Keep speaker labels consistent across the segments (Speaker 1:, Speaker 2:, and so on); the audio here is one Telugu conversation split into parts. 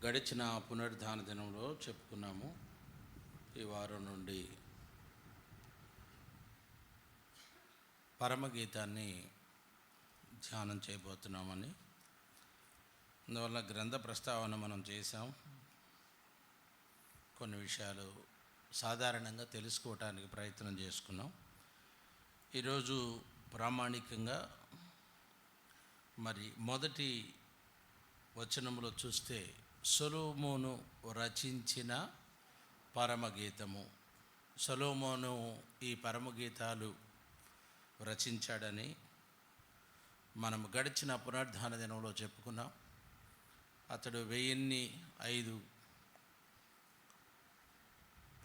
Speaker 1: గడిచిన పునరుద్ధాన దినంలో చెప్పుకున్నాము. ఈ వారం నుండి పరమగీతాన్ని ధ్యానం చేయబోతున్నామని, అందువల్ల గ్రంథ ప్రస్తావన మనం చేసాం. కొన్ని విషయాలు సాధారణంగా తెలుసుకోవటానికి ప్రయత్నం చేసుకున్నాం. ఈరోజు ప్రామాణికంగా మరి మొదటి వచనంలో చూస్తే సొలొమోను రచించిన పరమగీతము. సొలొమోను ఈ పరమగీతాలు రచించాడని మనం గడిచిన పునరుద్ధాన దినంలో చెప్పుకున్నాం. అతడు 1005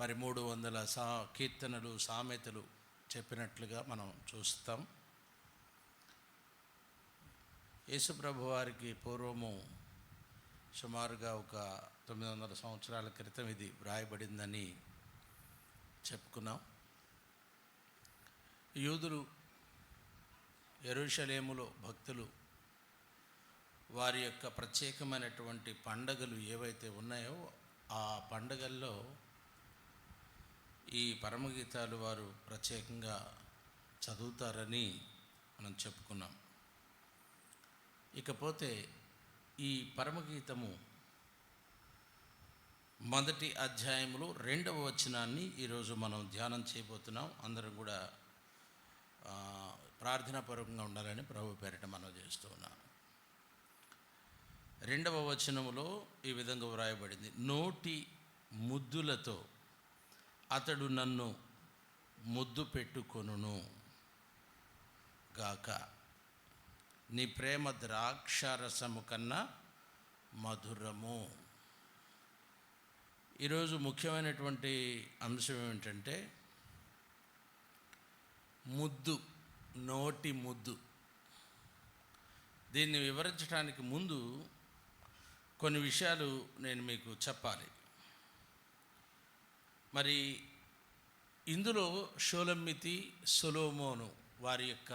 Speaker 1: 1300 కీర్తనలు, సామెతలు చెప్పినట్లుగా మనం చూస్తాం. యేసుప్రభు వారికి పూర్వము సుమారుగా ఒక 900 సంవత్సరాల క్రితం ఇది వ్రాయబడిందని చెప్పుకున్నాం. యూదులు యెరూషలేములో భక్తులు వారి యొక్క ప్రత్యేకమైనటువంటి పండగలు ఏవైతే ఉన్నాయో ఆ పండగల్లో ఈ పరమగీతాలు వారు ప్రత్యేకంగా చదువుతారని మనం చెప్పుకున్నాం. ఇకపోతే ఈ పరమగీతము మొదటి అధ్యాయంలో 2వ వచనాన్ని ఈరోజు మనం ధ్యానం చేయబోతున్నాం. అందరం కూడా ప్రార్థనాపూర్వకంగా ఉండాలని ప్రభు పేరిట మనం చేస్తూ ఉన్నాం. 2వ వచనములో ఈ విధంగా వ్రాయబడింది: నోటి ముద్దులతో అతడు నన్ను ముద్దు పెట్టుకొనును గాక, నీ ప్రేమ ద్రాక్షారసము కన్నా మధురము. ఈరోజు ముఖ్యమైనటువంటి అంశం ఏమిటంటే ముద్దు, నోటి ముద్దు. దీన్ని వివరించడానికి ముందు కొన్ని విషయాలు నేను మీకు చెప్పాలి. మరి ఇందులో షోలమ్మితి, సొలొమోను వారి యొక్క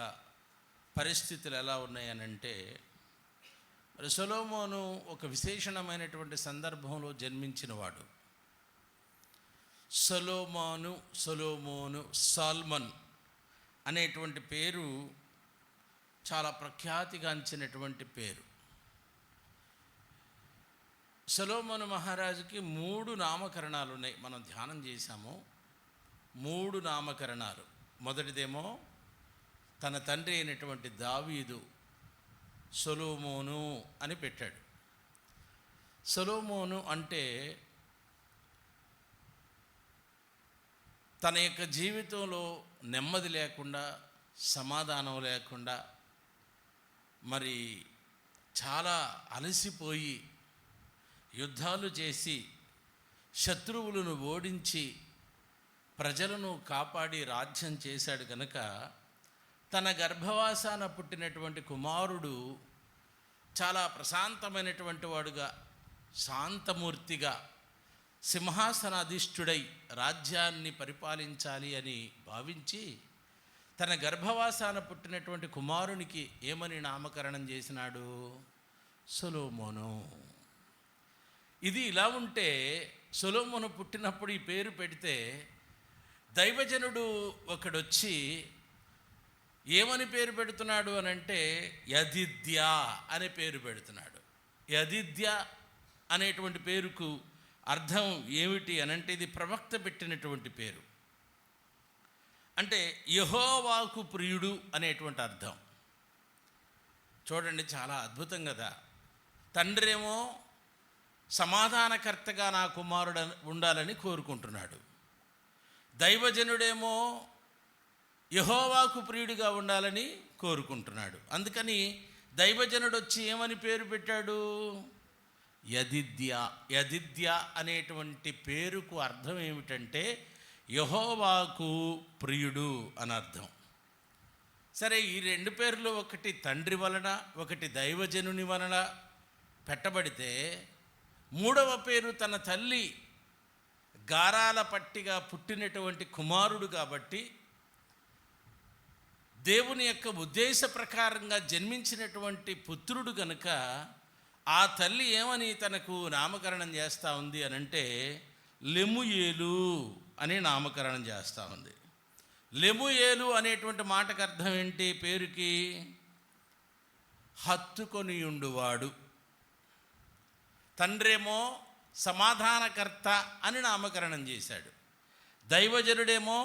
Speaker 1: పరిస్థితులు ఎలా ఉన్నాయనంటే, మరి సొలొమోను ఒక విశేషణమైనటువంటి సందర్భంలో జన్మించినవాడు. సొలొమోను సాల్మన్ అనేటువంటి పేరు చాలా ప్రఖ్యాతిగాంచినటువంటి పేరు. సొలొమోను మహారాజుకి 3 నామకరణాలు ఉన్నాయి. మనం ధ్యానం చేశాము. 3 నామకరణాలు. మొదటిదేమో తన తండ్రి అయినటువంటి దావీదు సొలొమోను అని పెట్టాడు. సొలొమోను అంటే తన యొక్క జీవితంలో నెమ్మది లేకుండా, సమాధానం లేకుండా, మరి చాలా అలసిపోయి యుద్ధాలు చేసి శత్రువులను ఓడించి ప్రజలను కాపాడి రాజ్యం చేశాడు కనుక తన గర్భవాసాన పుట్టినటువంటి కుమారుడు చాలా ప్రశాంతమైనటువంటి వాడుగా, శాంతమూర్తిగా, సింహాసనాధీష్ఠుడై రాజ్యాన్ని పరిపాలించాలి అని భావించి తన గర్భవాసాన పుట్టినటువంటి కుమారునికి ఏమని నామకరణం చేసినాడు? సొలొమోను. ఇది ఇలా ఉంటే సొలొమోను పుట్టినప్పుడు ఈ పేరు పెడితే దైవజనుడు ఒకడొచ్చి ఏమని పేరు పెడుతున్నాడు అని అంటే యదిద్య అనే పేరు పెడుతున్నాడు. యదిద్య అనేటువంటి పేరుకు అర్థం ఏమిటి అనంటే ఇది ప్రవక్త పెట్టినటువంటి పేరు. అంటే యెహోవాకు ప్రియుడు అనేటువంటి అర్థం. చూడండి, చాలా అద్భుతం కదా. తండ్రేమో సమాధానకర్తగా నా కుమారుడు ఉండాలని కోరుకుంటున్నాడు. దైవజనుడేమో యెహోవాకు ప్రియుడిగా ఉండాలని కోరుకుంటున్నాడు. అందుకని దైవజనుడు వచ్చి ఏమని పేరు పెట్టాడు? యదిద్య అనేటువంటి పేరుకు అర్థం ఏమిటంటే యెహోవాకు ప్రియుడు అని అర్థం. సరే, ఈ 2 పేర్లు ఒకటి తండ్రి వలన, ఒకటి దైవజనుని వలన పెట్టబడితే 3వ పేరు తన తల్లి గారాల పట్టిగా పుట్టినటువంటి కుమారుడు కాబట్టి దేవుని యొక్క ఉద్దేశ ప్రకారంగా జన్మించినటువంటి పుత్రుడు కనుక ఆ తల్లి ఏమని తనకు నామకరణం చేస్తూ ఉంది అని అంటే లెముయేలు అని నామకరణం చేస్తూ ఉంది. లెముయేలు అనేటువంటి మాటకు అర్థం ఏంటి? పేరుకి హత్తుకొనియుండువాడు. తండ్రేమో సమాధానకర్త అని నామకరణం చేశాడు, దైవజనుడేమో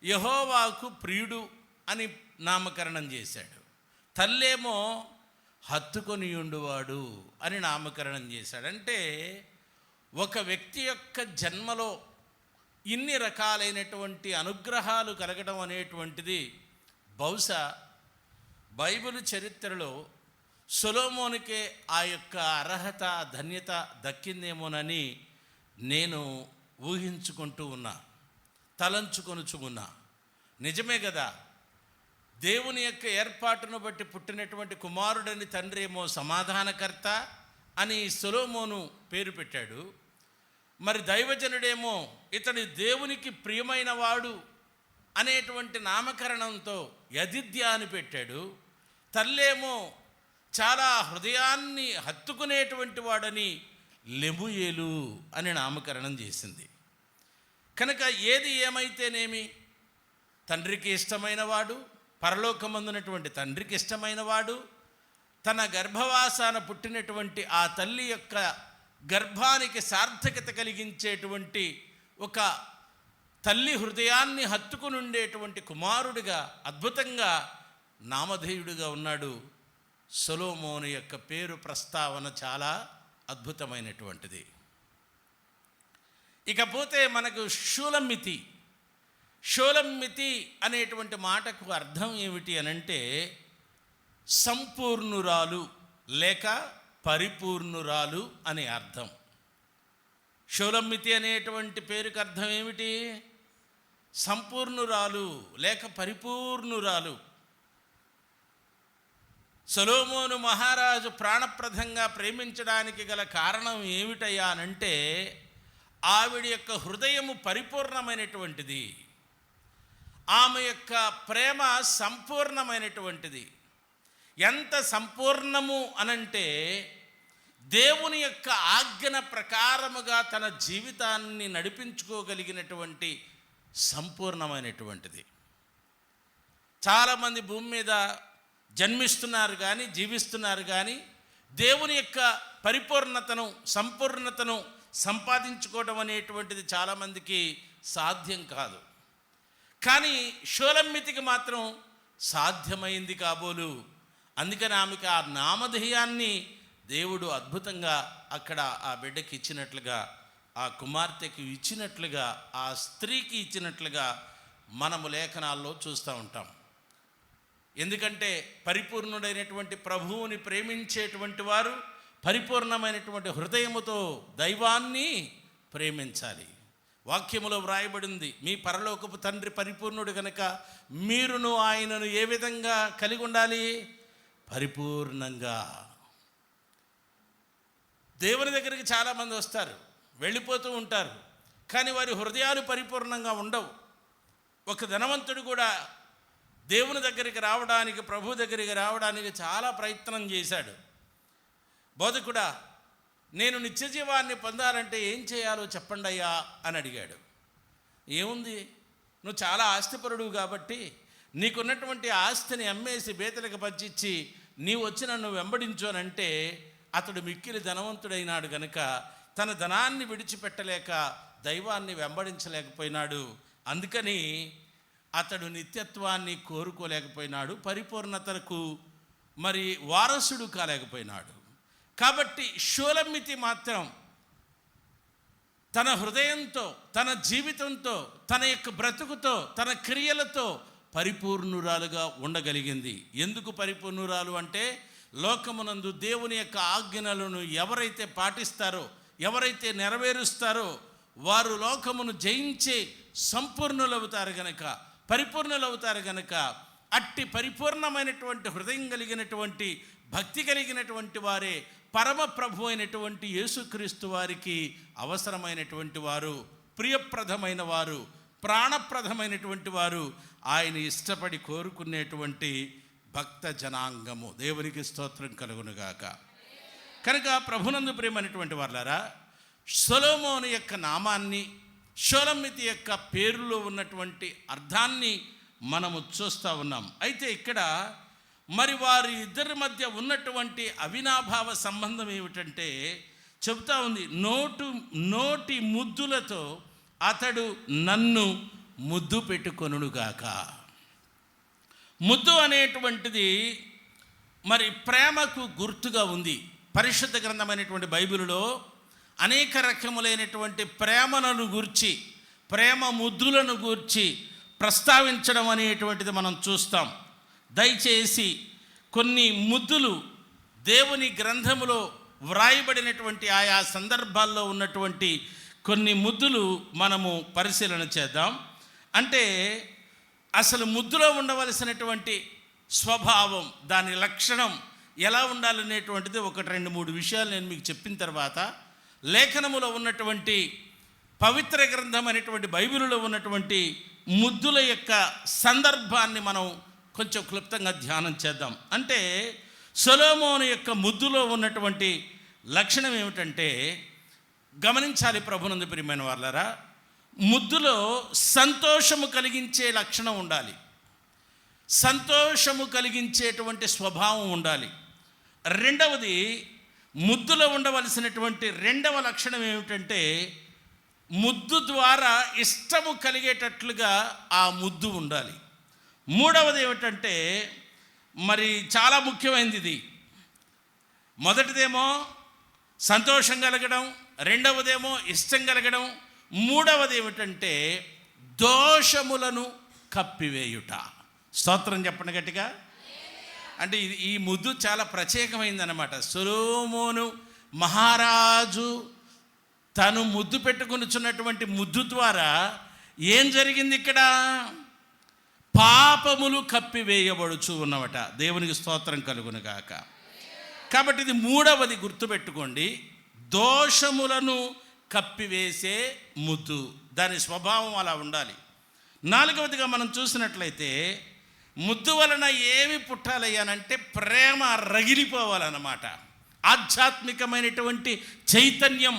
Speaker 1: యెహోవాకు ప్రియుడు అని నామకరణం చేశాడు, తల్లేమో హత్తుకొనియుండువాడు అని నామకరణం చేశాడు. అంటే ఒక వ్యక్తి యొక్క జన్మలో ఇన్ని రకాలైనటువంటి అనుగ్రహాలు కలగడం అనేటువంటిది బహుశా బైబిల్ చరిత్రలో సొలొమోనుకే ఆ యొక్క అర్హత, ధన్యత దక్కిందేమోనని నేను ఊహించుకుంటూ ఉన్నా, తలంచుకొనుచు ఉన్నా. నిజమే కదా, దేవుని యొక్క ఏర్పాటును బట్టి పుట్టినటువంటి కుమారుడని తండ్రి ఏమో సమాధానకర్త అని సొలొమోను పేరు పెట్టాడు. మరి దైవజనుడేమో ఇతని దేవునికి ప్రియమైన వాడు అనేటువంటి నామకరణంతో యదిద్య అని పెట్టాడు. తల్లేమో చాలా హృదయాన్ని హత్తుకునేటువంటి వాడని లెముయేలు అని నామకరణం చేసింది. కనుక ఏది ఏమైతేనేమి తండ్రికి ఇష్టమైన వాడు, పరలోకమందునటువంటి తండ్రికి ఇష్టమైన వాడు, తన గర్భవాసాన పుట్టినటువంటి ఆ తల్లి యొక్క గర్భానికి సార్థకత కలిగించేటువంటి ఒక తల్లి హృదయాన్ని హత్తుకుని ఉండేటువంటి కుమారుడిగా అద్భుతంగా నామధేయుడిగా ఉన్నాడు. సొలొమోను యొక్క పేరు ప్రస్తావన చాలా అద్భుతమైనటువంటిది. ఇకపోతే మనకు షూలమ్మితి అనేటువంటి మాటకు అర్థం ఏమిటి అనంటే సంపూర్ణురాలు లేక పరిపూర్ణురాలు అనే అర్థం. షూలమ్మితి అనేటువంటి పేరుకి అర్థం ఏమిటి? సంపూర్ణురాలు లేక పరిపూర్ణురాలు. సొలొమోను మహారాజు ప్రాణప్రదంగా ప్రేమించడానికి గల కారణం ఏమిటయ్యా అనంటే ఆవిడ యొక్క హృదయము పరిపూర్ణమైనటువంటిది, ఆమె యొక్క ప్రేమ సంపూర్ణమైనటువంటిది. ఎంత సంపూర్ణము అనంటే దేవుని యొక్క ఆజ్ఞ ప్రకారముగా తన జీవితాన్ని నడిపించుకోగలిగినటువంటి సంపూర్ణమైనటువంటిది. చాలామంది భూమి మీద జన్మిస్తున్నారు కానీ, జీవిస్తున్నారు కానీ దేవుని యొక్క పరిపూర్ణతను, సంపూర్ణతను సంపాదించుకోవడం అనేటువంటిది చాలామందికి సాధ్యం కాదు. కానీ షూలమ్మితికి మాత్రం సాధ్యమైంది కాబోలు. అందుకని ఆమెకు ఆ నామధేయాన్ని దేవుడు అద్భుతంగా అక్కడ ఆ బిడ్డకి ఇచ్చినట్లుగా, ఆ కుమార్తెకి ఇచ్చినట్లుగా, ఆ స్త్రీకి ఇచ్చినట్లుగా మనము లేఖనాల్లో చూస్తూ ఉంటాం. ఎందుకంటే పరిపూర్ణుడైనటువంటి ప్రభువుని ప్రేమించేటువంటి వారు పరిపూర్ణమైనటువంటి హృదయముతో దైవాన్ని ప్రేమించాలి. వాక్యములో వ్రాయబడింది, మీ పరలోకపు తండ్రి పరిపూర్ణుడు కనుక మీరును ఆయనను ఏ విధంగా కలిగి ఉండాలి? పరిపూర్ణంగా. దేవుని దగ్గరికి చాలామంది వస్తారు, వెళ్ళిపోతూ ఉంటారు, కానీ వారి హృదయాలు పరిపూర్ణంగా ఉండవు. ఒక ధనవంతుడు కూడా దేవుని దగ్గరికి రావడానికి, ప్రభు దగ్గరికి రావడానికి చాలా ప్రయత్నం చేశాడు. బోధకుడా, నేను నిత్య జీవాన్ని పొందాలంటే ఏం చేయాలో చెప్పండి అయ్యా అని అడిగాడు. ఏముంది, నువ్వు చాలా ఆస్తిపరుడు కాబట్టి నీకున్నటువంటి ఆస్తిని అమ్మేసి బేతలకు పంచిచ్చి నీవు వచ్చి నన్ను వెంబడించు అని అంటే, అతడు మిక్కిలి ధనవంతుడైనాడు కనుక తన ధనాన్ని విడిచిపెట్టలేక దైవాన్ని వెంబడించలేకపోయినాడు. అందుకని అతడు నిత్యత్వాన్ని కోరుకోలేకపోయినాడు, పరిపూర్ణతకు మరి వారసుడు కాలేకపోయినాడు. కాబట్టి షూలమ్మితి మాత్రం తన హృదయంతో, తన జీవితంతో, తన యొక్క బ్రతుకుతో, తన క్రియలతో పరిపూర్ణురాలుగా ఉండగలిగింది. ఎందుకు పరిపూర్ణురాలు అంటే, లోకమునందు దేవుని యొక్క ఆజ్ఞలను ఎవరైతే పాటిస్తారో, ఎవరైతే నెరవేరుస్తారో వారు లోకమును జయించే సంపూర్ణులవుతారు గనక, పరిపూర్ణులవుతారు గనక, అట్టి పరిపూర్ణమైనటువంటి హృదయం కలిగినటువంటి, భక్తి కలిగినటువంటి వారే పరమ ప్రభు అయినటువంటి యేసుక్రీస్తు వారికి అవసరమైనటువంటి వారు, ప్రియప్రదమైన వారు, ప్రాణప్రదమైనటువంటి వారు, ఆయన ఇష్టపడి కోరుకునేటువంటి భక్త జనాంగము. దేవునికి స్తోత్రం కలుగునుగాక. కనుక ప్రభునందు ప్రియమైనటువంటి వాళ్ళారా, సొలొమోను యొక్క నామాన్ని, షూలమ్మితి యొక్క పేరులో ఉన్నటువంటి అర్థాన్ని మనము చూస్తూ ఉన్నాం. అయితే ఇక్కడ మరి వారి ఇద్దరి మధ్య ఉన్నటువంటి అవినాభావ సంబంధం ఏమిటంటే చెబుతా ఉంది, నోటి ముద్దులతో అతడు నన్ను ముద్దు పెట్టుకొనుగాక. ముద్దు అనేటువంటిది మరి ప్రేమకు గుర్తుగా ఉంది. పరిశుద్ధ గ్రంథమైనటువంటి బైబిలులో అనేక రకములైనటువంటి ప్రేమలను గూర్చి, ప్రేమ ముద్దులను గూర్చి ప్రస్తావించడం అనేటువంటిది మనం చూస్తాం. దయచేసి కొన్ని ముద్దులు దేవుని గ్రంథములో వ్రాయబడినటువంటి ఆయా సందర్భాల్లో ఉన్నటువంటి కొన్ని ముద్దులు మనము పరిశీలన చేద్దాం. అంటే అసలు ముద్దులో ఉండవలసినటువంటి స్వభావం, దాని లక్షణం ఎలా ఉండాలనేటువంటిది 1-2-3 విషయాలు నేను మీకు చెప్పిన తర్వాత లేఖనములో ఉన్నటువంటి పవిత్ర గ్రంథం అనేటువంటి బైబిలులో ఉన్నటువంటి ముద్దుల యొక్క సందర్భాన్ని మనం కొంచెం క్లుప్తంగా ధ్యానం చేద్దాం. అంటే సొలొమోను యొక్క ముద్దులో ఉన్నటువంటి లక్షణం ఏమిటంటే, గమనించాలి ప్రభునందు ప్రియమైన వాళ్ళారా, ముద్దులో సంతోషము కలిగించే లక్షణం ఉండాలి, సంతోషము కలిగించేటువంటి స్వభావం ఉండాలి. రెండవది, ముద్దులో ఉండవలసినటువంటి రెండవ లక్షణం ఏమిటంటే, ముద్దు ద్వారా ఇష్టము కలిగేటట్లుగా ఆ ముద్దు ఉండాలి. మూడవది ఏమిటంటే, మరి చాలా ముఖ్యమైనది ఇది. మొదటిదేమో సంతోషం కలగడం, రెండవదేమో ఇష్టం కలగడం, మూడవది ఏమిటంటే దోషములను కప్పివేయుట. స్తోత్రం చెప్పండి గట్టిగా. అంటే ఈ ముద్దు చాలా ప్రత్యేకమైందన్నమాట. సొలొమోను మహారాజు తను ముద్దు పెట్టుకొనిచున్నటువంటి ముద్దు ద్వారా ఏం జరిగింది? ఇక్కడ పాపములు కప్పివేయబడుచు ఉన్నవట. దేవునికి స్తోత్రం కలుగును గాక. కాబట్టి ఇది మూడవది, గుర్తుపెట్టుకోండి, దోషములను కప్పివేసే ముద్దు, దాని స్వభావం అలా ఉండాలి. నాలుగవదిగా మనం చూసినట్లయితే ముద్దు వలన ఏమి పుట్టాలయ్యానంటే ప్రేమ రగిలిపోవాలన్నమాట. ఆధ్యాత్మికమైనటువంటి చైతన్యం,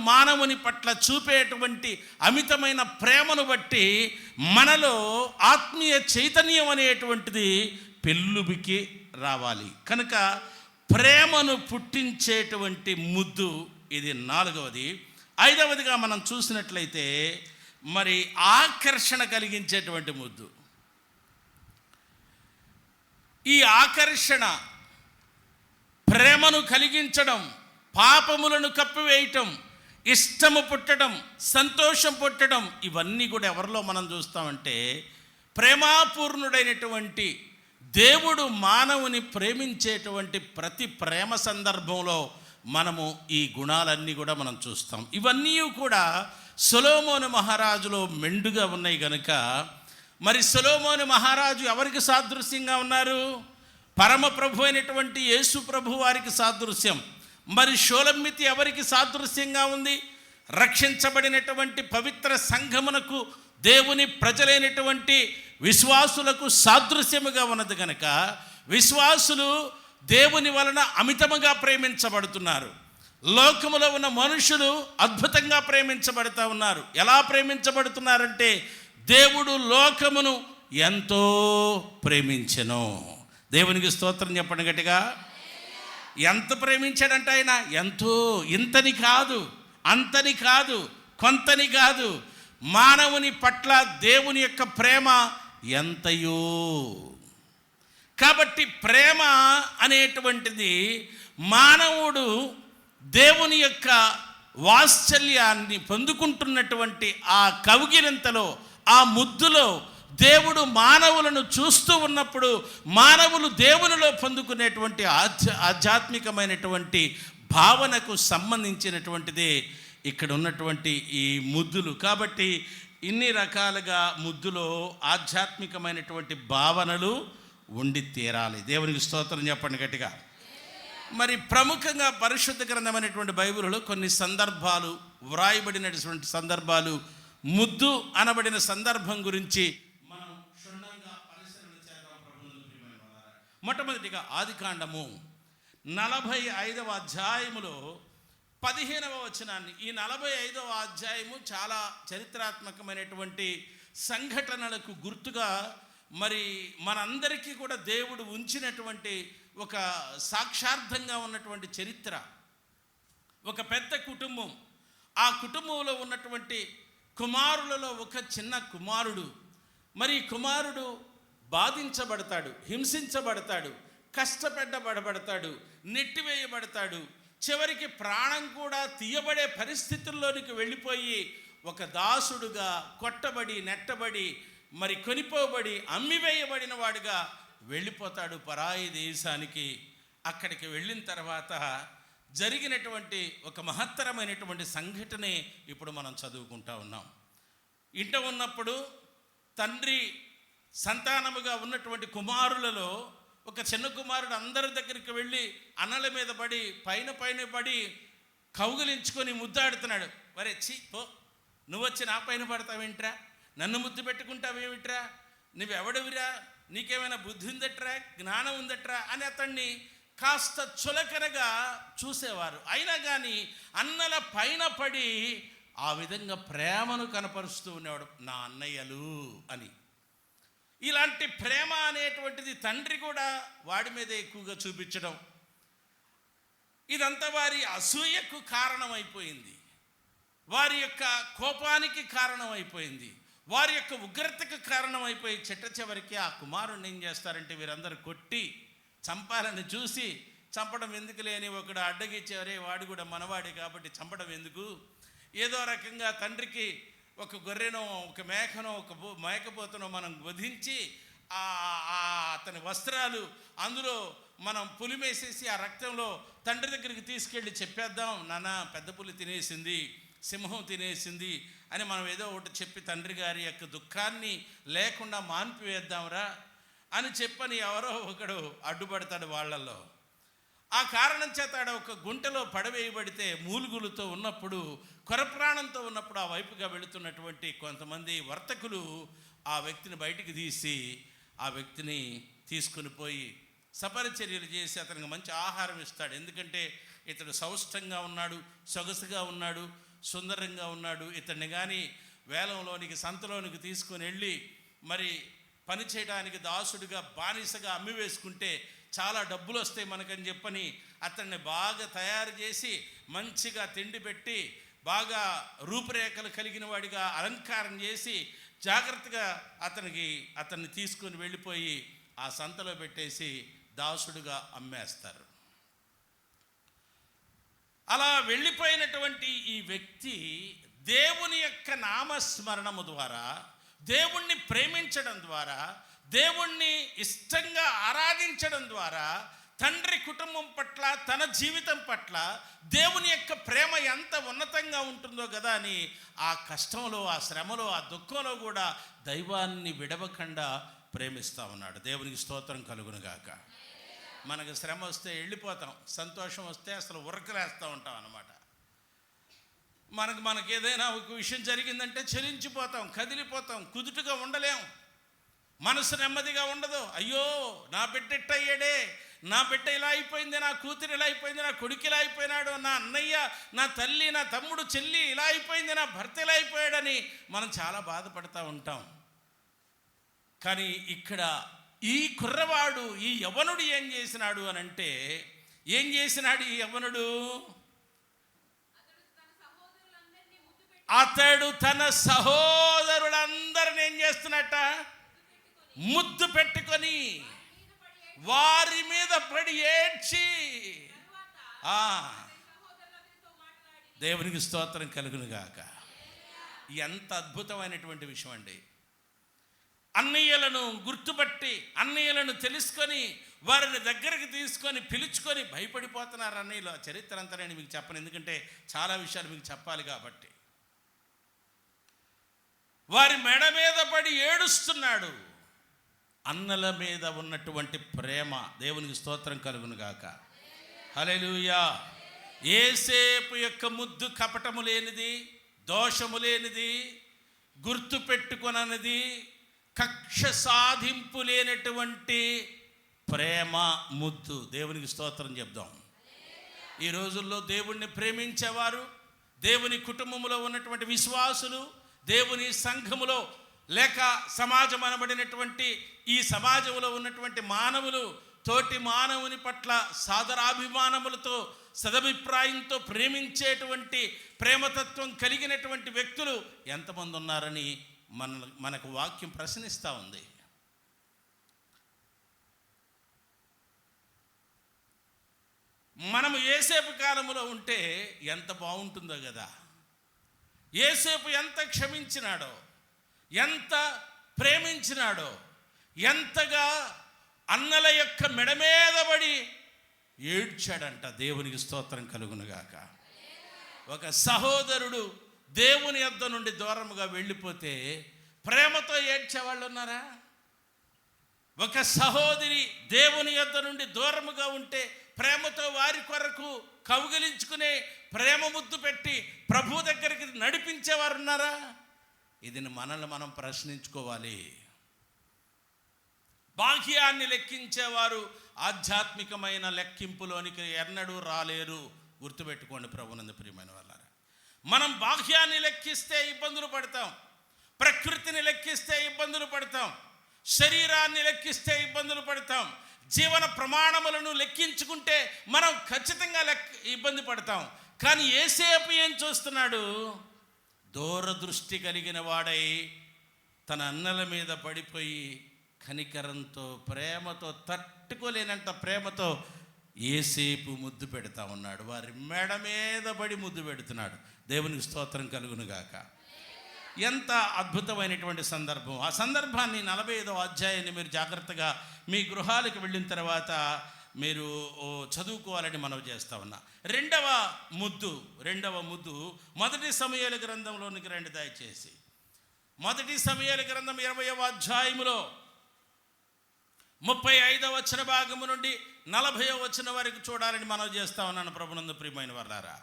Speaker 1: మానవుని పట్ల చూపేటువంటి అమితమైన ప్రేమను బట్టి మనలో ఆత్మీయ చైతన్యం అనేటువంటిది పెళ్ళుబికి రావాలి. కనుక ప్రేమను పుట్టించేటువంటి ముద్దు ఇది నాలుగవది. ఐదవదిగా మనం చూసినట్లయితే మరి ఆకర్షణ కలిగించేటువంటి ముద్దు. ఈ ఆకర్షణ ప్రేమను కలిగించడం, పాపములను కప్పివేయటం, ఇష్టము పుట్టడం, సంతోషం పుట్టడం, ఇవన్నీ కూడా ఎవరిలో మనం చూస్తామంటే ప్రేమాపూర్ణుడైనటువంటి దేవుడు మానవుని ప్రేమించేటువంటి ప్రతి ప్రేమ సందర్భంలో మనము ఈ గుణాలన్నీ కూడా మనం చూస్తాం. ఇవన్నీ కూడా సొలొమోను మహారాజులో మెండుగా ఉన్నాయి కనుక మరి సొలొమోను మహారాజు ఎవరికి సాదృశ్యంగా ఉన్నారు? పరమ ప్రభు అయినటువంటి యేసు ప్రభు వారికి సాదృశ్యం. మరి షూలమ్మితి ఎవరికి సాదృశ్యంగా ఉంది? రక్షించబడినటువంటి పవిత్ర సంఘమునకు, దేవుని ప్రజలైనటువంటి విశ్వాసులకు సాదృశ్యముగా ఉన్నది కనుక విశ్వాసులు దేవుని వలన అమితముగా ప్రేమించబడుతున్నారు. లోకములో ఉన్న మనుషులు అద్భుతంగా ప్రేమించబడుతూ ఉన్నారు. ఎలా ప్రేమించబడుతున్నారంటే దేవుడు లోకమును ఎంతో ప్రేమించెను. దేవునికి స్తోత్రం చెప్పండి గట్టిగా. ఎంత ప్రేమించాడంటే ఆయన ఎంతో, ఇంతని కాదు, అంతని కాదు, కొంతని కాదు, మానవుని పట్ల దేవుని యొక్క ప్రేమ ఎంతయో. కాబట్టి ప్రేమ అనేటువంటిది మానవుడు దేవుని యొక్క వాత్సల్యాన్ని పొందుకుంటున్నటువంటి ఆ కౌగిలింతలో, ఆ ముద్దులో దేవుడు మానవులను చూస్తూ ఉన్నప్పుడు మానవులు దేవునిలో పొందుకునేటువంటి ఆధ్యాత్మికమైనటువంటి భావనకు సంబంధించినటువంటిదే ఇక్కడ ఉన్నటువంటి ఈ ముద్దులు. కాబట్టి ఇన్ని రకాలుగా ముద్దులో ఆధ్యాత్మికమైనటువంటి భావనలు ఉండి తీరాలి. దేవునికి స్తోత్రం చెప్పండి గట్టిగా. మరి ప్రముఖంగా పరిశుద్ధ గ్రంథమైనటువంటి బైబిల్లో కొన్ని సందర్భాలు, వ్రాయబడినటువంటి సందర్భాలు, ముద్దు అనబడిన సందర్భం గురించి మనం క్షుణ్ణంగా పరిశీలన చేద్దాం. మొట్టమొదటిగా ఆదికాండము 45వ అధ్యాయములో 15వ వచనాన్ని, ఈ 45వ అధ్యాయము చాలా చరిత్రాత్మకమైనటువంటి సంఘటనలకు గుర్తుగా మరి మనందరికీ కూడా దేవుడు ఉంచినటువంటి ఒక సాక్షార్థంగా ఉన్నటువంటి చరిత్ర. ఒక పెద్ద కుటుంబం, ఆ కుటుంబంలో ఉన్నటువంటి కుమారులలో ఒక చిన్న కుమారుడు, మరి కుమారుడు బాధించబడతాడు, హింసించబడతాడు, కష్టపెట్టబడతాడు, నెట్టివేయబడతాడు, చివరికి ప్రాణం కూడా తీయబడే పరిస్థితుల్లోనికి వెళ్ళిపోయి ఒక దాసుడుగా కొట్టబడి నెట్టబడి మరి కొనిపోబడి అమ్మివేయబడిన వాడుగా వెళ్ళిపోతాడు పరాయి దేశానికి. అక్కడికి వెళ్ళిన తర్వాత జరిగినటువంటి ఒక మహత్తరమైనటువంటి సంఘటనే ఇప్పుడు మనం చదువుకుంటా ఉన్నాం. ఇంట ఉన్నప్పుడు తండ్రి సంతానముగా ఉన్నటువంటి కుమారులలో ఒక చిన్న కుమారుడు అందరి దగ్గరికి వెళ్ళి అన్నల మీద పడి పైన పడి కౌగిలించుకొని ముద్దాడుతున్నాడు. వరే చీ పో, నువ్వు వచ్చి నా పైన పడతావేంట్రా, నన్ను ముద్దు పెట్టుకుంటావేమిట్రా, నువ్వెవడవిరా, నీకేమైనా బుద్ధి ఉందట్రా, జ్ఞానం ఉందట్రా అని అతన్ని కాస్త చులకనగా చూసేవారు. అయినా కానీ అన్నల పైన పడి ఆ విధంగా ప్రేమను కనపరుస్తూ ఉండేవాడు, నా అన్నయ్యలు అని. ఇలాంటి ప్రేమ అనేటువంటిది తండ్రి కూడా వాడి మీద ఎక్కువగా చూపించడం, ఇదంతా వారి అసూయకు కారణమైపోయింది, వారి యొక్క కోపానికి కారణమైపోయింది, వారి యొక్క ఉగ్రతకు కారణమైపోయి చివరికి ఆ కుమారుణ్ణి ఏం చేస్తారంటే వీరందరూ కొట్టి చంపాలని చూసి, చంపడం ఎందుకు లేని ఒకడు అడ్డగిచ్చేవరే, వాడు కూడా మనవాడే కాబట్టి చంపడం ఎందుకు, ఏదో రకంగా తండ్రికి ఒక గొర్రెనో ఒక మేకనో ఒక మేకపోతనో మనం వధించి అతని వస్త్రాలు అందులో మనం పులిమేసేసి ఆ రక్తంలో తండ్రి దగ్గరికి తీసుకెళ్ళి చెప్పేద్దాం, నాన్న పెద్ద పులి తినేసింది, సింహం తినేసింది అని మనం ఏదో ఒకటి చెప్పి తండ్రి గారి యొక్క దుఃఖాన్ని లేకుండా మాన్పివేద్దాంరా అని చెప్పని ఎవరో ఒకడు అడ్డుపడతాడు వాళ్ళల్లో. ఆ కారణం చేత ఒక గుంటలో పడవేయబడితే మూలుగులతో ఉన్నప్పుడు, కొరప్రాణంతో ఉన్నప్పుడు ఆ వైపుగా వెళుతున్నటువంటి కొంతమంది వర్తకులు ఆ వ్యక్తిని బయటికి తీసి ఆ వ్యక్తిని తీసుకుని పోయి సపరిచర్యలు చేసి అతనికి మంచి ఆహారం ఇస్తాడు. ఎందుకంటే ఇతడు సౌష్టంగా ఉన్నాడు, సొగసుగా ఉన్నాడు, సుందరంగా ఉన్నాడు. ఇతన్ని కానీ వేలంలోనికి సంతలోనికి తీసుకొని వెళ్ళి మరి పని చేయడానికి దాసుడిగా బానిసగా అమ్మివేసుకుంటే చాలా డబ్బులు వస్తాయి మనకని చెప్పని అతన్ని బాగా తయారు చేసి మంచిగా తిండి పెట్టి బాగా రూపురేఖలు కలిగిన వాడిగా అలంకారం చేసి జాగ్రత్తగా అతన్ని తీసుకొని వెళ్ళిపోయి ఆ సంతలో పెట్టేసి దాసుడుగా అమ్మేస్తారు. అలా వెళ్ళిపోయినటువంటి ఈ వ్యక్తి దేవుని యొక్క నామస్మరణము ద్వారా, దేవుణ్ణి ప్రేమించడం ద్వారా, దేవుణ్ణి ఇష్టంగా ఆరాధించడం ద్వారా తండ్రి కుటుంబం పట్ల, తన జీవితం పట్ల దేవుని యొక్క ప్రేమ ఎంత ఉన్నతంగా ఉంటుందో కదా అని ఆ కష్టంలో, ఆ శ్రమలో, ఆ దుఃఖంలో కూడా దైవాన్ని విడవకుండా ప్రేమిస్తూ ఉన్నాడు. దేవునికి స్తోత్రం కలుగునుగాక. మనకు శ్రమ వస్తే వెళ్ళిపోతాం, సంతోషం వస్తే అసలు ఉరకలేస్తూ ఉంటాం అన్నమాట. మనకు ఏదైనా ఒక విషయం జరిగిందంటే చెలించిపోతాం, కదిలిపోతాం, కుదుటుగా ఉండలేం, మనసు నెమ్మదిగా ఉండదు. అయ్యో నా బిడ్డ ఎట్టయ్యాడే, నా బిడ్డ ఇలా అయిపోయింది, నా కూతురు ఇలా అయిపోయింది, నా కొడుకు ఇలా అయిపోయినాడు, నా అన్నయ్య, నా తల్లి, నా తమ్ముడు, చెల్లి ఇలా అయిపోయింది, నా భర్త ఇలా అయిపోయాడని మనం చాలా బాధపడుతూ ఉంటాం. కానీ ఇక్కడ ఈ కుర్రవాడు, ఈ యవ్వనుడు ఏం చేసినాడు అని అంటే, ఏం చేసినాడు ఈ యవ్వనుడు? అతడు తన సహోదరులందరిని ఏం చేస్తున్నట్ట? ముద్దు పెట్టుకొని వారి మీద పడి ఏడ్చి, దేవునికి స్తోత్రం కలుగునుగాక. ఎంత అద్భుతమైనటువంటి విషయం అండి. అన్నయ్యలను గుర్తుపట్టి, అన్నయ్యలను తెలుసుకొని వారిని దగ్గరికి తీసుకొని పిలుచుకొని భయపడిపోతున్నారు అన్నయ్యలు. ఆ చరిత్ర అంతా నేను మీకు చెప్పను, ఎందుకంటే చాలా విషయాలు మీకు చెప్పాలి కాబట్టి. వారి మెడ మీద పడి ఏడుస్తున్నాడు. అన్నల మీద ఉన్నటువంటి ప్రేమ, దేవునికి స్తోత్రం కలుగునుగాక. హల్లెలూయా. యేసేపు యొక్క ముద్దు కపటము లేనిది, దోషము లేనిది, గుర్తు పెట్టుకొననిది, కక్ష సాధింపు లేనటువంటి ప్రేమ ముద్దు. దేవునికి స్తోత్రం చెప్దాం. ఈ రోజుల్లో దేవుణ్ణి ప్రేమించేవారు, దేవుని కుటుంబంలో ఉన్నటువంటి విశ్వాసులు, దేవుని సంఘములో లేక సమాజం అనబడినటువంటి ఈ సమాజంలో ఉన్నటువంటి మానవులు తోటి మానవుని పట్ల సాదరాభిమానములతో సదభిప్రాయంతో ప్రేమించేటువంటి ప్రేమతత్వం కలిగినటువంటి వ్యక్తులు ఎంతమంది ఉన్నారని మనకు వాక్యం ప్రశ్నిస్తూ ఉంది. మనము యేసేపు కాలంలో ఉంటే ఎంత బాగుంటుందో కదా. యేసేపు ఎంత క్షమించినాడో, ఎంత ప్రేమించినాడో, ఎంతగా అన్నల యొక్క మెడ మీద పడి ఏడ్చాడంట. దేవునికి స్తోత్రం కలుగునుగాక. ఒక సహోదరుడు దేవుని యొద్ద నుండి దూరముగా వెళ్ళిపోతే ప్రేమతో ఏడ్చేవాళ్ళు ఉన్నారా? ఒక సహోదరి దేవుని యొద్ద నుండి దూరముగా ఉంటే ప్రేమతో వారి కొరకు కౌగిలించుకునే ప్రేమ ముద్దు పెట్టి ప్రభు దగ్గరికి నడిపించేవారు ఉన్నారా? ఇది మనల్ని మనం ప్రశ్నించుకోవాలి. బాహ్యాన్ని లెక్కించేవారు ఆధ్యాత్మికమైన లెక్కింపులోనికి ఎన్నడూ రాలేరు. గుర్తుపెట్టుకోండి ప్రభునందు ప్రియమైన వాళ్ళారా. మనం బాహ్యాన్ని లెక్కిస్తే ఇబ్బందులు పడతాం, ప్రకృతిని లెక్కిస్తే ఇబ్బందులు పడతాం, శరీరాన్ని లెక్కిస్తే ఇబ్బందులు పడతాం, జీవన ప్రమాణములను లెక్కించుకుంటే మనం ఖచ్చితంగా ఇబ్బంది పడతాం. కానీ యేసేపు ఏం చూస్తున్నాడు? దూరదృష్టి కలిగిన వాడై తన అన్నల మీద పడిపోయి కనికరంతో ప్రేమతో తట్టుకోలేనంత ప్రేమతో యేసేపు ముద్దు పెడతా ఉన్నాడు. వారి మెడ మీద పడి ముద్దు పెడుతున్నాడు. దేవునికి స్తోత్రం కలుగునుగాక. ఎంత అద్భుతమైనటువంటి సందర్భం. ఆ సందర్భాన్ని 45వ అధ్యాయాన్ని మీరు జాగ్రత్తగా మీ గృహాలకు వెళ్ళిన తర్వాత మీరు చదువుకోవాలని మనవి చేస్తా ఉన్నా. రెండవ ముద్దు మొదటి సమూయేలు గ్రంథంలోనికి రండి దయచేసి. మొదటి సమూయేలు గ్రంథం 20వ అధ్యాయములో 35వ వచన భాగము నుండి 40వ వచనం వరకు చూడాలని మనవి చేస్తా ఉన్నాను ప్రభునందు ప్రియమైన వారలారా.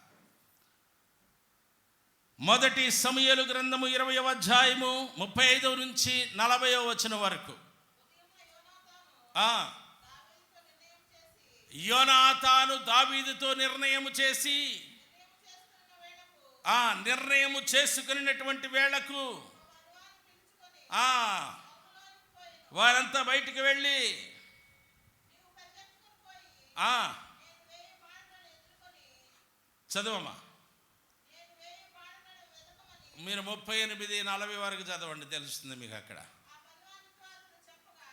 Speaker 1: మొదటి సమూయేలు గ్రంథము 20వ అధ్యాయము 35 నుంచి 40వ వచనం వరకు. యోనాతాను దావీదుతో నిర్ణయము చేసి నిర్ణయము చేసుకున్నటువంటి వేళకు వారంతా బయటికి వెళ్ళి చదవమ్మా. మీరు 38, 40 వరకు చదవండి, తెలుస్తుంది మీకు అక్కడ.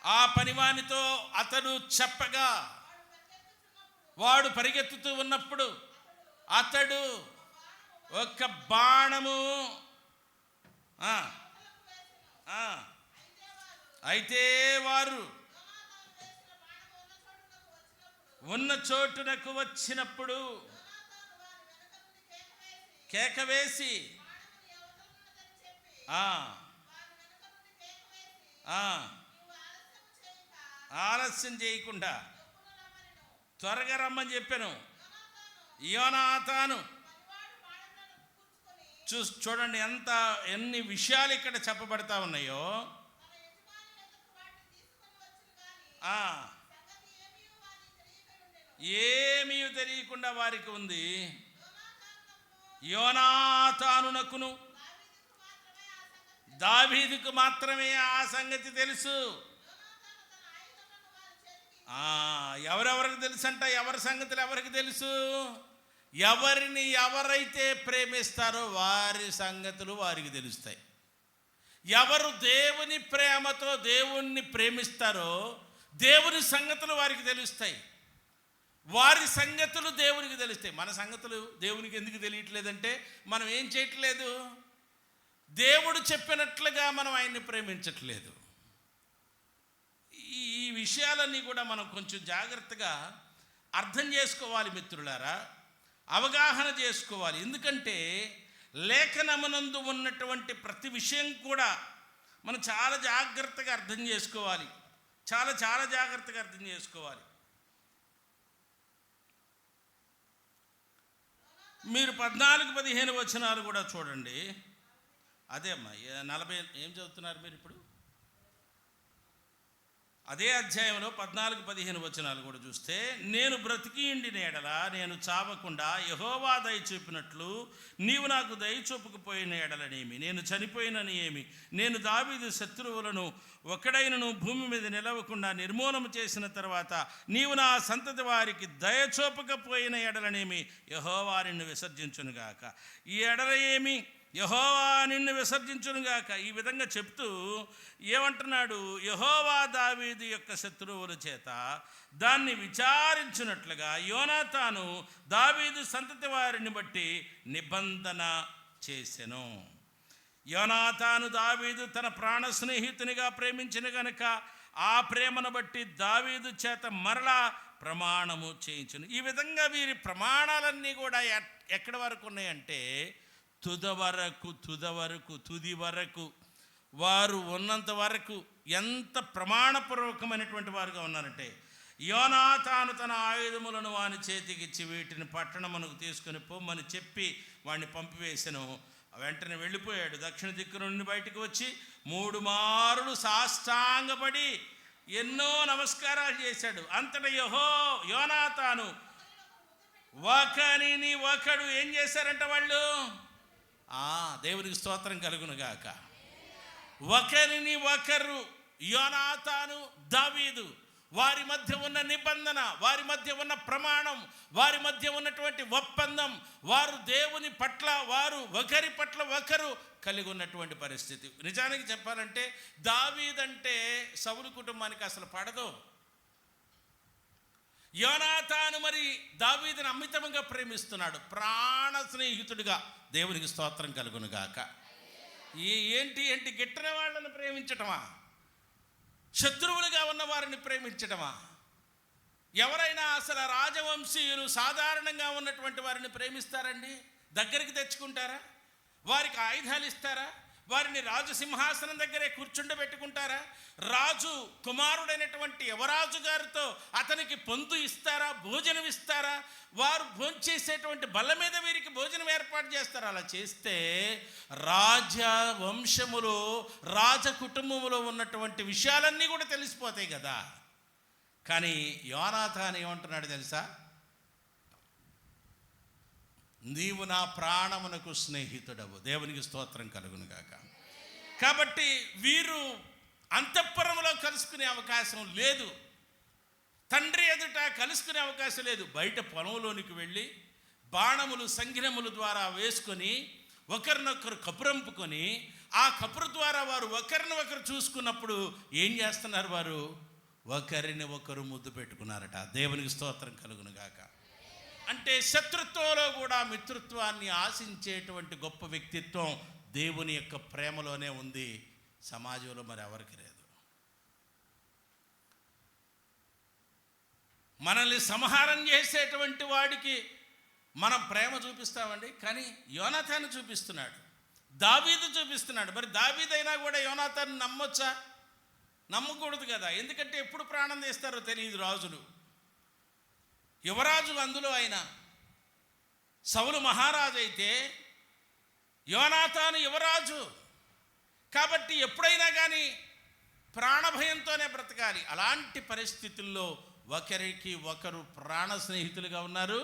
Speaker 1: ఆ పనివానితో అతడు చెప్పగా వాడు పరిగెత్తుతూ ఉన్నప్పుడు అతడు ఒక బాణము అయితే వారు ఉన్న చోటునకు వచ్చినప్పుడు కేక వేసి ఆలస్యం చేయకుండా త్వరగా రమ్మని చెప్పాను. యోనాతాను చూడండి ఎన్ని విషయాలు ఇక్కడ చెప్పబడతా ఉన్నాయో. ఏమీ తెలియకుండా వారికి ఉంది. యోనాతానునకును దావీదుకు మాత్రమే ఆ సంగతి తెలుసు. ఎవరెవరికి తెలుసు అంట? ఎవరి సంగతులు ఎవరికి తెలుసు? ఎవరిని ఎవరైతే ప్రేమిస్తారో వారి సంగతులు వారికి తెలుస్తాయి. ఎవరు దేవుని ప్రేమతో దేవుణ్ణి ప్రేమిస్తారో దేవుని సంగతులు వారికి తెలుస్తాయి. వారి సంగతులు దేవునికి తెలుస్తాయి. మన సంగతులు దేవునికి ఎందుకు తెలియట్లేదంటే మనం ఏం చేయట్లేదు, దేవుడు చెప్పినట్లుగా మనం ఆయన్ని ప్రేమించట్లేదు. ఈ విషయాలన్నీ కూడా మనం కొంచెం జాగ్రత్తగా అర్థం చేసుకోవాలి మిత్రులారా, అవగాహన చేసుకోవాలి. ఎందుకంటే లేఖనమునందు ఉన్నటువంటి ప్రతి విషయం కూడా మనం చాలా జాగ్రత్తగా అర్థం చేసుకోవాలి. చాలా జాగ్రత్తగా అర్థం చేసుకోవాలి. మీరు 14-15 వచనాలు కూడా చూడండి. అదే అమ్మా 40 ఏం చదువుతున్నారు మీరు ఇప్పుడు? అదే అధ్యాయంలో 14-15 వచనాలు కూడా చూస్తే, నేను బ్రతికియుండిన ఎడల నేను చావకుండా యెహోవా దయ చూపినట్లు నీవు నాకు దయ చూపకపోయిన ఎడలనేమి, నేను చనిపోయినని ఏమి, నేను దావీదు శత్రువులను ఒకడైనను భూమి మీద నిలవకుండా నిర్మూలన చేసిన తర్వాత నీవు నా సంతతి వారికి దయ చూపకపోయిన ఎడలనేమి, యెహోవా నిన్ను విసర్జించునుగాక. ఈ ఎడల ఏమి, యెహోవా నిన్ను విసర్జించునుగాక. ఈ విధంగా చెప్తూ ఏమంటున్నాడు, యెహోవా దావీదు యొక్క శత్రువుల చేత దాన్ని విచారించినట్లుగా యోనాతాను దావీదు సంతతి వారిని బట్టి నిబంధన చేసెను. యోనాతాను దావీదు తన ప్రాణ స్నేహితునిగా ప్రేమించిన గనుక ఆ ప్రేమను బట్టి దావీదు చేత మరలా ప్రమాణము చేయించును. ఈ విధంగా వీరి ప్రమాణాలన్నీ కూడా ఎక్కడి వరకు ఉన్నాయంటే తుది వరకు వారు ఉన్నంత వరకు ఎంత ప్రమాణపూర్వకమైనటువంటి వారుగా ఉన్నారంటే, యోనాతాను తన ఆయుధములను వాని చేతికిచ్చి వీటిని పట్టణమునకు తీసుకుని పొమ్మని చెప్పి వాడిని పంపివేసెను. వెంటనే వెళ్ళిపోయాడు. దక్షిణ దిక్కు నుండి బయటకు వచ్చి 3 మారులు సాష్టాంగపడి ఎన్నో నమస్కారాలు చేశాడు. అంతటా యోనాతాను ఒకరిని ఒకడు ఏం చేశారంట వాళ్ళు, దేవునికి స్తోత్రం కలుగునుగాక. ఒకరిని ఒకరు, యోనాతాను దావీదు, వారి మధ్య ఉన్న నిబంధన, వారి మధ్య ఉన్న ప్రమాణం, వారి మధ్య ఉన్నటువంటి ఒప్పందం, వారు దేవుని పట్ల వారు ఒకరి పట్ల ఒకరు కలిగి ఉన్నటువంటి పరిస్థితి. నిజానికి చెప్పాలంటే దావీదంటే సౌలు కుటుంబానికి అసలు పడదు. యోనాతాను మరి దావీదుని అమితంగా ప్రేమిస్తున్నాడు, ప్రాణ స్నేహితుడిగా. దేవునికి స్తోత్రం కలుగునుగాక. ఏంటి గిట్టన వాళ్ళని ప్రేమించటమా, శత్రువులుగా ఉన్న వారిని ప్రేమించటమా? ఎవరైనా అసలు రాజవంశీయులు సాధారణంగా ఉన్నటువంటి వారిని ప్రేమిస్తారండి? దగ్గరికి తెచ్చుకుంటారా? వారికి ఆయుధాలు ఇస్తారా? వారిని రాజు సింహాసనం దగ్గరే కూర్చుండబెట్టుకుంటారా? రాజు కుమారుడైనటువంటి యువరాజు గారితో అతనికి పొందు ఇస్తారా? భోజనం ఇస్తారా? వారు భోంచేసేటువంటి బల్ల మీద వీరికి భోజనం ఏర్పాటు చేస్తారు. అలా చేస్తే రాజవంశములో రాజ కుటుంబంలో ఉన్నటువంటి విషయాలన్నీ కూడా తెలిసిపోతాయి కదా. కానీ యోనాతాను ఏమంటున్నాడు తెలుసా? నీవు నా ప్రాణమునకు స్నేహితుడవు. దేవునికి స్తోత్రం కలుగునుగాక. కాబట్టి వీరు అంతఃపురంలో కలుసుకునే అవకాశం లేదు, తండ్రి ఎదుట కలుసుకునే అవకాశం లేదు. బయట పొలంలోనికి వెళ్ళి బాణములు సంగినముల ద్వారా వేసుకొని ఒకరినొకరు కపురంపుకొని ఆ కపురు ద్వారా వారు ఒకరిని ఒకరు చూసుకున్నప్పుడు ఏం చేస్తున్నారు? వారు ఒకరిని ఒకరు ముద్దు పెట్టుకున్నారట. దేవునికి స్తోత్రం కలుగునుగాక. అంటే శత్రుత్వంలో కూడా మిత్రుత్వాన్ని ఆశించేటువంటి గొప్ప వ్యక్తిత్వం దేవుని యొక్క ప్రేమలోనే ఉంది, సమాజంలో మరి ఎవరికి లేదు. మనల్ని సంహారం చేసేటువంటి వాడికి మనం ప్రేమ చూపిస్తామండి, కానీ యోనాతాను చూపిస్తున్నాడు, దావీదు చూపిస్తున్నాడు. మరి దావీదైనా కూడా యోనాతాను నమ్మొచ్చా? నమ్మకూడదు కదా. ఎందుకంటే ఎప్పుడు ప్రాణం తీస్తారో తెలియదు రాజులు. యువరాజు అందులో ఆయన సౌలు మహారాజు అయితే యోనాతాను యువరాజు. కాబట్టి ఎప్పుడైనా కానీ ప్రాణభయంతోనే బ్రతకాలి. అలాంటి పరిస్థితుల్లో ఒకరికి ఒకరు ప్రాణ స్నేహితులుగా ఉన్నారు.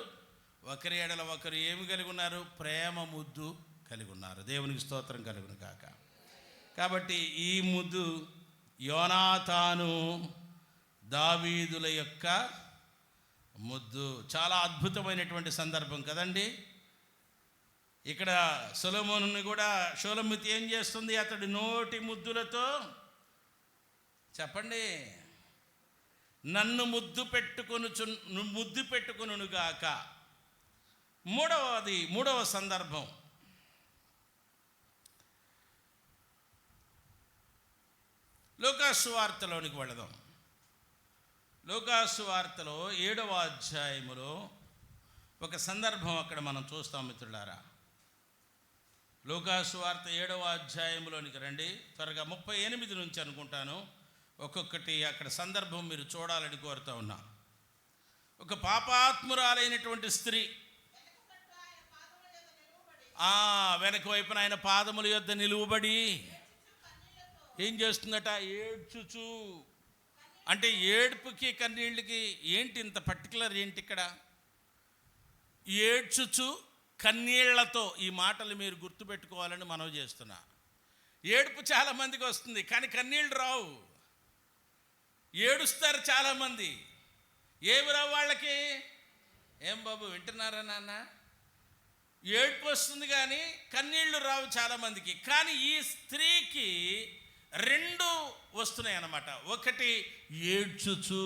Speaker 1: ఒకరి ఎడల ఒకరు ఏమి కలిగి ఉన్నారు? ప్రేమ ముద్దు కలిగి ఉన్నారు. దేవునికి స్తోత్రం కలుగును కాక. కాబట్టి ఈ ముద్దు యోనాతాను దావీదుల యొక్క ముద్దు చాలా అద్భుతమైనటువంటి సందర్భం కదండి. ఇక్కడ సొలొమోనుని కూడా షోలమితి ఏం చేస్తుంది? అతడి నోటి ముద్దులతో చెప్పండి, నన్ను ముద్దు పెట్టుకొనుగాక. మూడవ సందర్భం లూకాసు వార్తలోనికి వెళదాం. లూకాసు వార్తలో 7వ అధ్యాయములో ఒక సందర్భం అక్కడ మనం చూస్తాం మిత్రులారా. లూకాసు వార్త 7వ అధ్యాయంలోనికి రండి త్వరగా. 38 నుంచి అనుకుంటాను. ఒక్కొక్కటి అక్కడ సందర్భం మీరు చూడాలని కోరుతా ఉన్నా. ఒక పాపాత్మురాలైనటువంటి స్త్రీ వెనక వైపున ఆయన పాదముల యొద్ద నిలువబడి ఏం చేస్తుందట? ఏడ్చుచు అంటే ఏడుపుకి కన్నీళ్ళకి ఏంటి ఇంత పర్టికులర్ ఏంటి ఇక్కడ? ఏడ్చుచు కన్నీళ్లతో, ఈ మాటలు మీరు గుర్తుపెట్టుకోవాలని మనవి చేస్తున్నా. ఏడుపు చాలామందికి వస్తుంది, కానీ కన్నీళ్ళు రావు. ఏడుస్తారు చాలామంది, ఏమి రావు వాళ్ళకి. ఏం బాబు వింటున్నారా నాన్న? ఏడుపు వస్తుంది కానీ కన్నీళ్లు రావు చాలామందికి. కానీ ఈ స్త్రీకి రెండు వస్తున్నాయి అన్నమాట. ఒకటి ఏడ్చుచు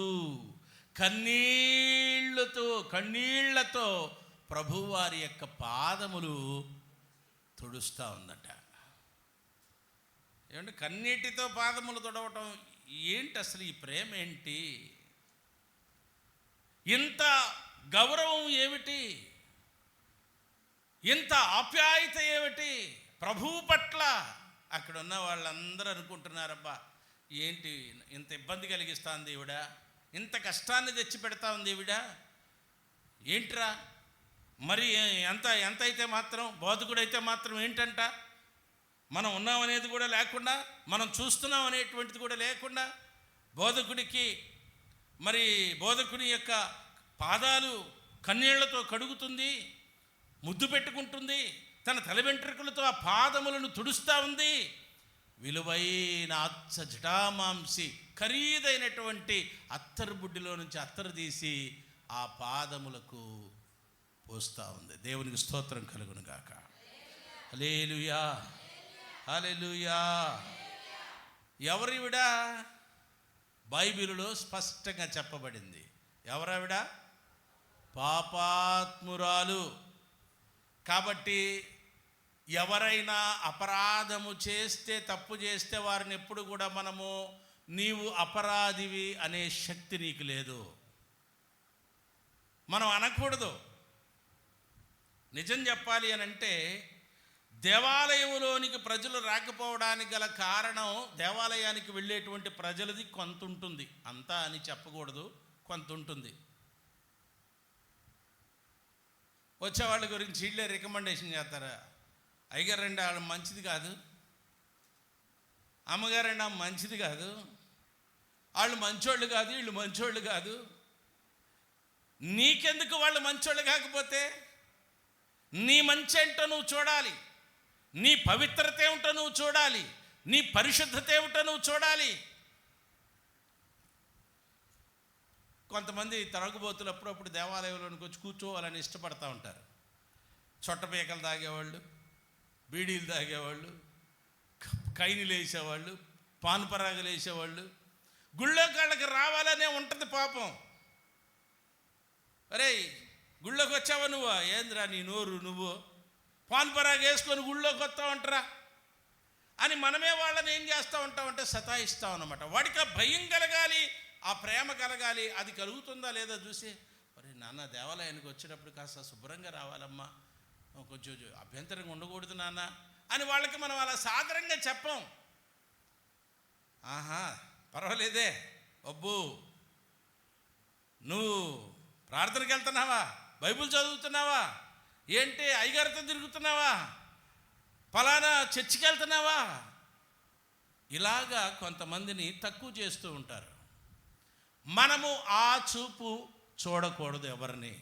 Speaker 1: కన్నీళ్లతో ప్రభువారి యొక్క పాదములు తుడుస్తూ ఉందట. ఏమంటే కన్నీటితో పాదములు తుడవటం ఏంటి? అసలు ఈ ప్రేమ ఏంటి? ఇంత గౌరవం ఏమిటి? ఇంత ఆప్యాయత ఏమిటి ప్రభువు పట్ల? అక్కడ ఉన్న వాళ్ళందరూ అనుకుంటున్నారబ్బా, ఏంటి ఇంత ఇబ్బంది కలిగిస్తాను దేవుడా, ఇంత కష్టాన్ని తెచ్చి పెడతా ఉంది దేవుడా, ఏంట్రా మరి ఎంత అయితే మాత్రం, బోధకుడైతే మాత్రం ఏంటంట, మనం ఉన్నామనేది కూడా లేకుండా, మనం చూస్తున్నాం అనేటువంటిది కూడా లేకుండా, బోధకుని యొక్క పాదాలు కన్నీళ్లతో కడుగుతుంది, ముద్దు పెట్టుకుంటుంది, తన తల వెంట్రుకలతో ఆ పాదములను తుడుస్తూ ఉంది. విలువైన అచ్చ జటామాంసి, ఖరీదైనటువంటి అత్తరు బుడ్డిలో నుంచి అత్తరు తీసి ఆ పాదములకు పోస్తూ ఉంది. దేవునికి స్తోత్రం కలుగును గాక. హల్లెలూయా, హల్లెలూయా. ఎవరివిడా? బైబిలులో స్పష్టంగా చెప్పబడింది. ఎవరావిడ? పాపాత్మురాలు. కాబట్టి ఎవరైనా అపరాధము చేస్తే, తప్పు చేస్తే వారిని ఎప్పుడు కూడా మనము నీవు అపరాధివి అనే శక్తి నీకు లేదు, మనం అనకూడదు. నిజం చెప్పాలి అని అంటే, దేవాలయంలోనికి ప్రజలు రాకపోవడానికి గల కారణం, దేవాలయానికి వెళ్ళేటువంటి ప్రజలది కొంత ఉంటుంది, అంతా అని చెప్పకూడదు, కొంత ఉంటుంది. వచ్చేవాళ్ళ గురించి వీళ్ళే రికమెండేషన్ చేస్తారా? అయ్యగారండి వాళ్ళు మంచిది కాదు, అమ్మగారండి ఆమె మంచిది కాదు, వాళ్ళు మంచోళ్ళు కాదు, వీళ్ళు మంచోళ్ళు కాదు. నీకెందుకు వాళ్ళు మంచోళ్ళు కాకపోతే? నీ మంచి ఏంటో నువ్వు చూడాలి, నీ పవిత్రత ఏమిటో నువ్వు చూడాలి, నీ పరిశుద్ధత ఏమిటో నువ్వు చూడాలి. కొంతమంది తరగబోతులు అప్పుడప్పుడు దేవాలయంలోనికి వచ్చి కూర్చోవాలని ఇష్టపడతా ఉంటారు. చొట్టపీకలు తాగేవాళ్ళు, బీడీలు తాగేవాళ్ళు, కైనీలు వేసేవాళ్ళు, పాన్పరాగలు వేసేవాళ్ళు. గుళ్ళోకి వాళ్ళకి రావాలనే ఉంటుంది పాపం. అరే గుళ్ళోకి వచ్చావా నువ్వు? ఏంద్రా నీ నోరు, నువ్వు పాన్పరాగ వేసుకొని గుళ్ళోకి వస్తావంటరా అని మనమే వాళ్ళని ఏం చేస్తూ ఉంటామంటే సతాయిస్తాం అన్నమాట. వాడికి ఆ భయం కలగాలి, ఆ ప్రేమ కలగాలి. అది కలుగుతుందా లేదా చూసి, మరి నాన్న దేవాలయానికి వచ్చేటప్పుడు కాస్త శుభ్రంగా రావాలమ్మా, కొంచెం అభ్యంతరంగా ఉండకూడదు నాన్న అని వాళ్ళకి మనం అలా సాదరంగా చెప్పం. ఆహా పర్వాలేదే అబ్బు, నువ్వు ప్రార్థనకి వెళ్తున్నావా, బైబిల్ చదువుతున్నావా, ఏంటి అయ్యగారితో తిరుగుతున్నావా, ఫలానా చర్చికి వెళ్తున్నావా, ఇలాగా కొంతమందిని తక్కువ చేస్తూ ఉంటారు. మనము ఆ చూపు చూడకూడదు ఎవరిని.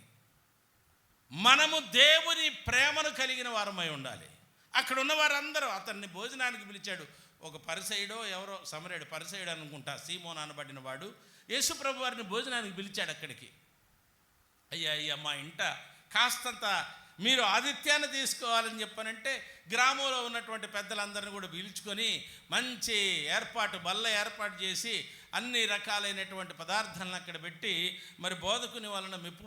Speaker 1: మనము దేవుని ప్రేమను కలిగిన వారమై ఉండాలి. అక్కడ ఉన్న వారందరూ, అతన్ని భోజనానికి పిలిచాడు. ఒక పరిసయుడో ఎవరో, సమరేడు పరిసయుడు అనుకుంటా, సీమోను అనబడిన వాడు యేసుప్రభు వారిని భోజనానికి పిలిచాడు అక్కడికి. అయ్యా మా ఇంట కాస్తంత మీరు ఆతిథ్యాన్ని తీసుకోవాలని చెప్పానంటే, గ్రామంలో ఉన్నటువంటి పెద్దలందరినీ కూడా పిలుచుకొని మంచి బల్ల ఏర్పాటు చేసి అన్ని రకాలైనటువంటి పదార్థాలను అక్కడ పెట్టి, మరి బోధకుని వలన మెప్పు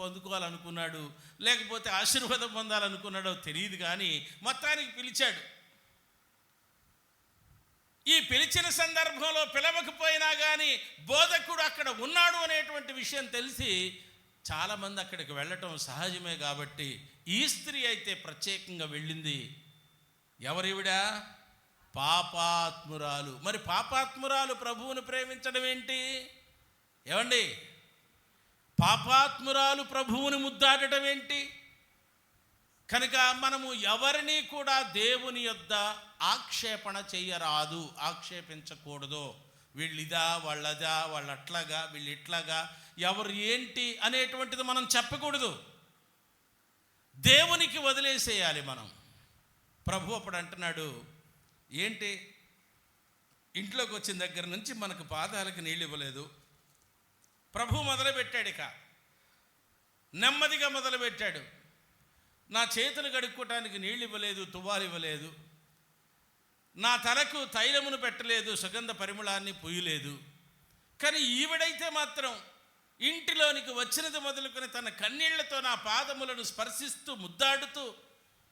Speaker 1: పొందుకోవాలనుకున్నాడు, లేకపోతే ఆశీర్వాదం పొందాలనుకున్నాడో తెలియదు, కానీ మొత్తానికి పిలిచాడు. ఈ పిలిచిన సందర్భంలో పిలవకపోయినా కానీ బోధకుడు అక్కడ ఉన్నాడు అనేటువంటి విషయం తెలిసి చాలామంది అక్కడికి వెళ్ళటం సహజమే. కాబట్టి ఈ స్త్రీ అయితే ప్రత్యేకంగా వెళ్ళింది. ఎవరివిడా? పాపాత్మురాలు. మరి పాపాత్మురాలు ప్రభువుని ప్రేమించడం ఏంటి? ఏమండి, పాపాత్మురాలు ప్రభువుని ముద్దాడటం ఏంటి? కనుక మనము ఎవరిని కూడా దేవుని యొద్ద ఆక్షేపణ చెయ్యరాదు, ఆక్షేపించకూడదు. వీళ్ళిదా వాళ్ళదా వాళ్ళు అట్లాగా వీళ్ళు ఇట్లాగా ఎవరు ఏంటి అనేటువంటిది మనం చెప్పకూడదు. దేవునికి వదిలేసేయాలి మనం. ప్రభు అప్పుడు అంటున్నాడు, ఏంటి ఇంట్లోకి వచ్చిన దగ్గర నుంచి మనకు పాదాలకు నీళ్ళు ఇవ్వలేదు. ప్రభు మొదలుపెట్టాడు, ఇక నెమ్మదిగా మొదలుపెట్టాడు. నా చేతులు కడుక్కోవటానికి నీళ్ళు ఇవ్వలేదు, తువ్వాలు ఇవ్వలేదు, నా తలకు తైలమును పెట్టలేదు, సుగంధ పరిమళాన్ని పూయలేదు. కానీ ఈవిడైతే మాత్రం ఇంటిలోనికి వచ్చినది మొదలుకొని తన కన్నీళ్లతో నా పాదములను స్పర్శిస్తూ ముద్దాడుతూ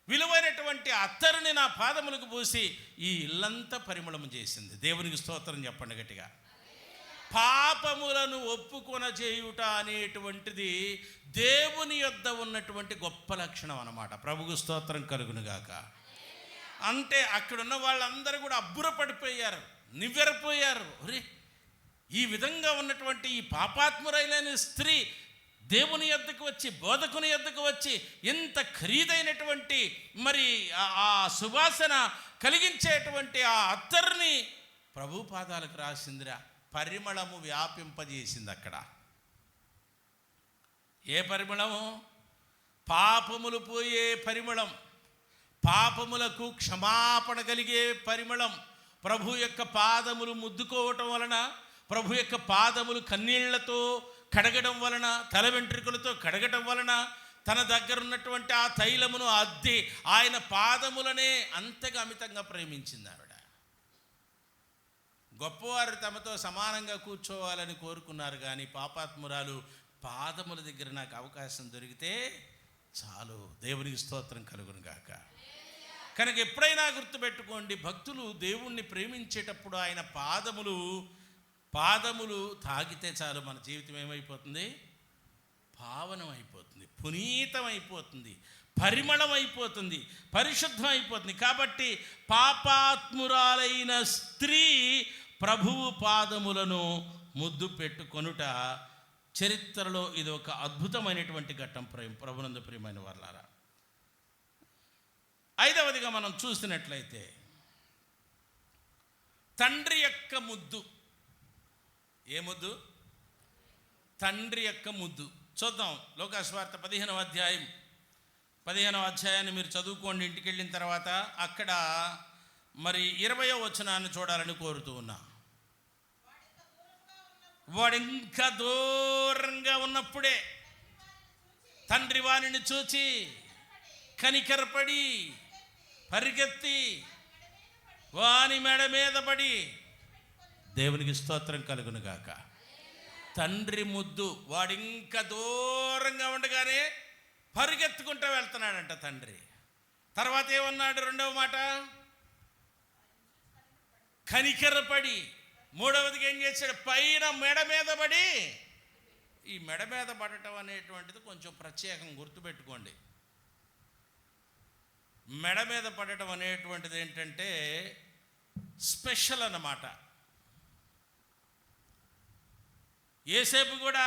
Speaker 1: విలువైనటువంటి అత్తరుని నా పాదములకు పూసి ఈ ఇల్లంతా పరిమళము చేసింది. దేవునికి స్తోత్రం చెప్పండి గట్టిగా. పాపములను ఒప్పుకొన చేయుట అనేటువంటిది దేవుని యొద్ద ఉన్నటువంటి గొప్ప లక్షణం అన్నమాట. ప్రభుకు స్తోత్రం కలుగునుగాక. అంటే అక్కడున్న వాళ్ళందరూ కూడా అబ్బురపడిపోయారు, నివ్వెరపోయారు. అరే, ఈ విధంగా ఉన్నటువంటి ఈ పాపాత్మురైన స్త్రీ దేవుని యొద్దకు వచ్చి, బోధకుని యొద్దకు వచ్చి ఎంత ఖరీదైనటువంటి మరి ఆ సువాసన కలిగించేటువంటి ఆ అత్తరుని ప్రభు పాదాలకు రాసిందిరా. పరిమళము వ్యాపింపజేసింది అక్కడ. ఏ పరిమళము? పాపములు పోయే పరిమళం, పాపములకు క్షమాపణ కలిగే పరిమళం. ప్రభు యొక్క పాదములు ముద్దుకోవటం వలన, ప్రభు యొక్క పాదములు కన్నీళ్లతో కడగడం వలన, తల వెంట్రుకలతో కడగటం వలన తన దగ్గర ఉన్నటువంటి ఆ తైలమును అద్ది ఆయన పాదములనే అంతగా అమితంగా ప్రేమించింది ఆవిడ. గొప్పవారు తమతో సమానంగా కూర్చోవాలని కోరుకున్నారు, కానీ పాపాత్మురాలు పాదముల దగ్గర నాకు అవకాశం దొరికితే చాలు. దేవునికి స్తోత్రం కలుగును గాక. కనుక ఎప్పుడైనా గుర్తుపెట్టుకోండి, భక్తులు దేవుణ్ణి ప్రేమించేటప్పుడు ఆయన పాదములు తాకితే చాలు, మన జీవితం ఏమైపోతుంది? పావనం అయిపోతుంది, పునీతం అయిపోతుంది, పరిమళం అయిపోతుంది, పరిశుద్ధం అయిపోతుంది. కాబట్టి పాపాత్మురాలైన స్త్రీ ప్రభువు పాదములను ముద్దు పెట్టుకొనుట చరిత్రలో ఇది ఒక అద్భుతమైనటువంటి ఘట్టం. ప్రభునందు ప్రియమైన వారలారా, ఐదవదిగా మనం చూసినట్లయితే తండ్రి యొక్క ముద్దు. ఏ ముద్దు? తండ్రి యొక్క ముద్దు. చూద్దాం. లూకాసు వార్త 15వ అధ్యాయాన్ని మీరు చదువుకోండి ఇంటికి వెళ్ళిన తర్వాత. అక్కడ మరి 20వ వచనాన్ని చూడాలని కోరుతూ ఉన్నా. వాడు ఇంకా దూరంగా ఉన్నప్పుడే తండ్రి వానిని చూచి కనికరపడి పరిగెత్తి వాని మెడ మీద పడి, దేవునికి స్తోత్రం కలుగును గాక. తండ్రి ముద్దు. వాడు ఇంకా దూరంగా ఉండగానే పరిగెత్తుకుంటూ వెళ్తున్నాడంట తండ్రి. తర్వాత ఏమన్నాడు? రెండవ మాట, కనికరపడి. మూడవదిగా ఏం చేశాడు? పైన మెడ మీద పడి. ఈ మెడ మీద పడటం అనేటువంటిది కొంచెం ప్రత్యేకం, గుర్తుపెట్టుకోండి. మెడ మీద పడటం అనేటువంటిది ఏంటంటే స్పెషల్ అన్నమాట. యేసేపు కూడా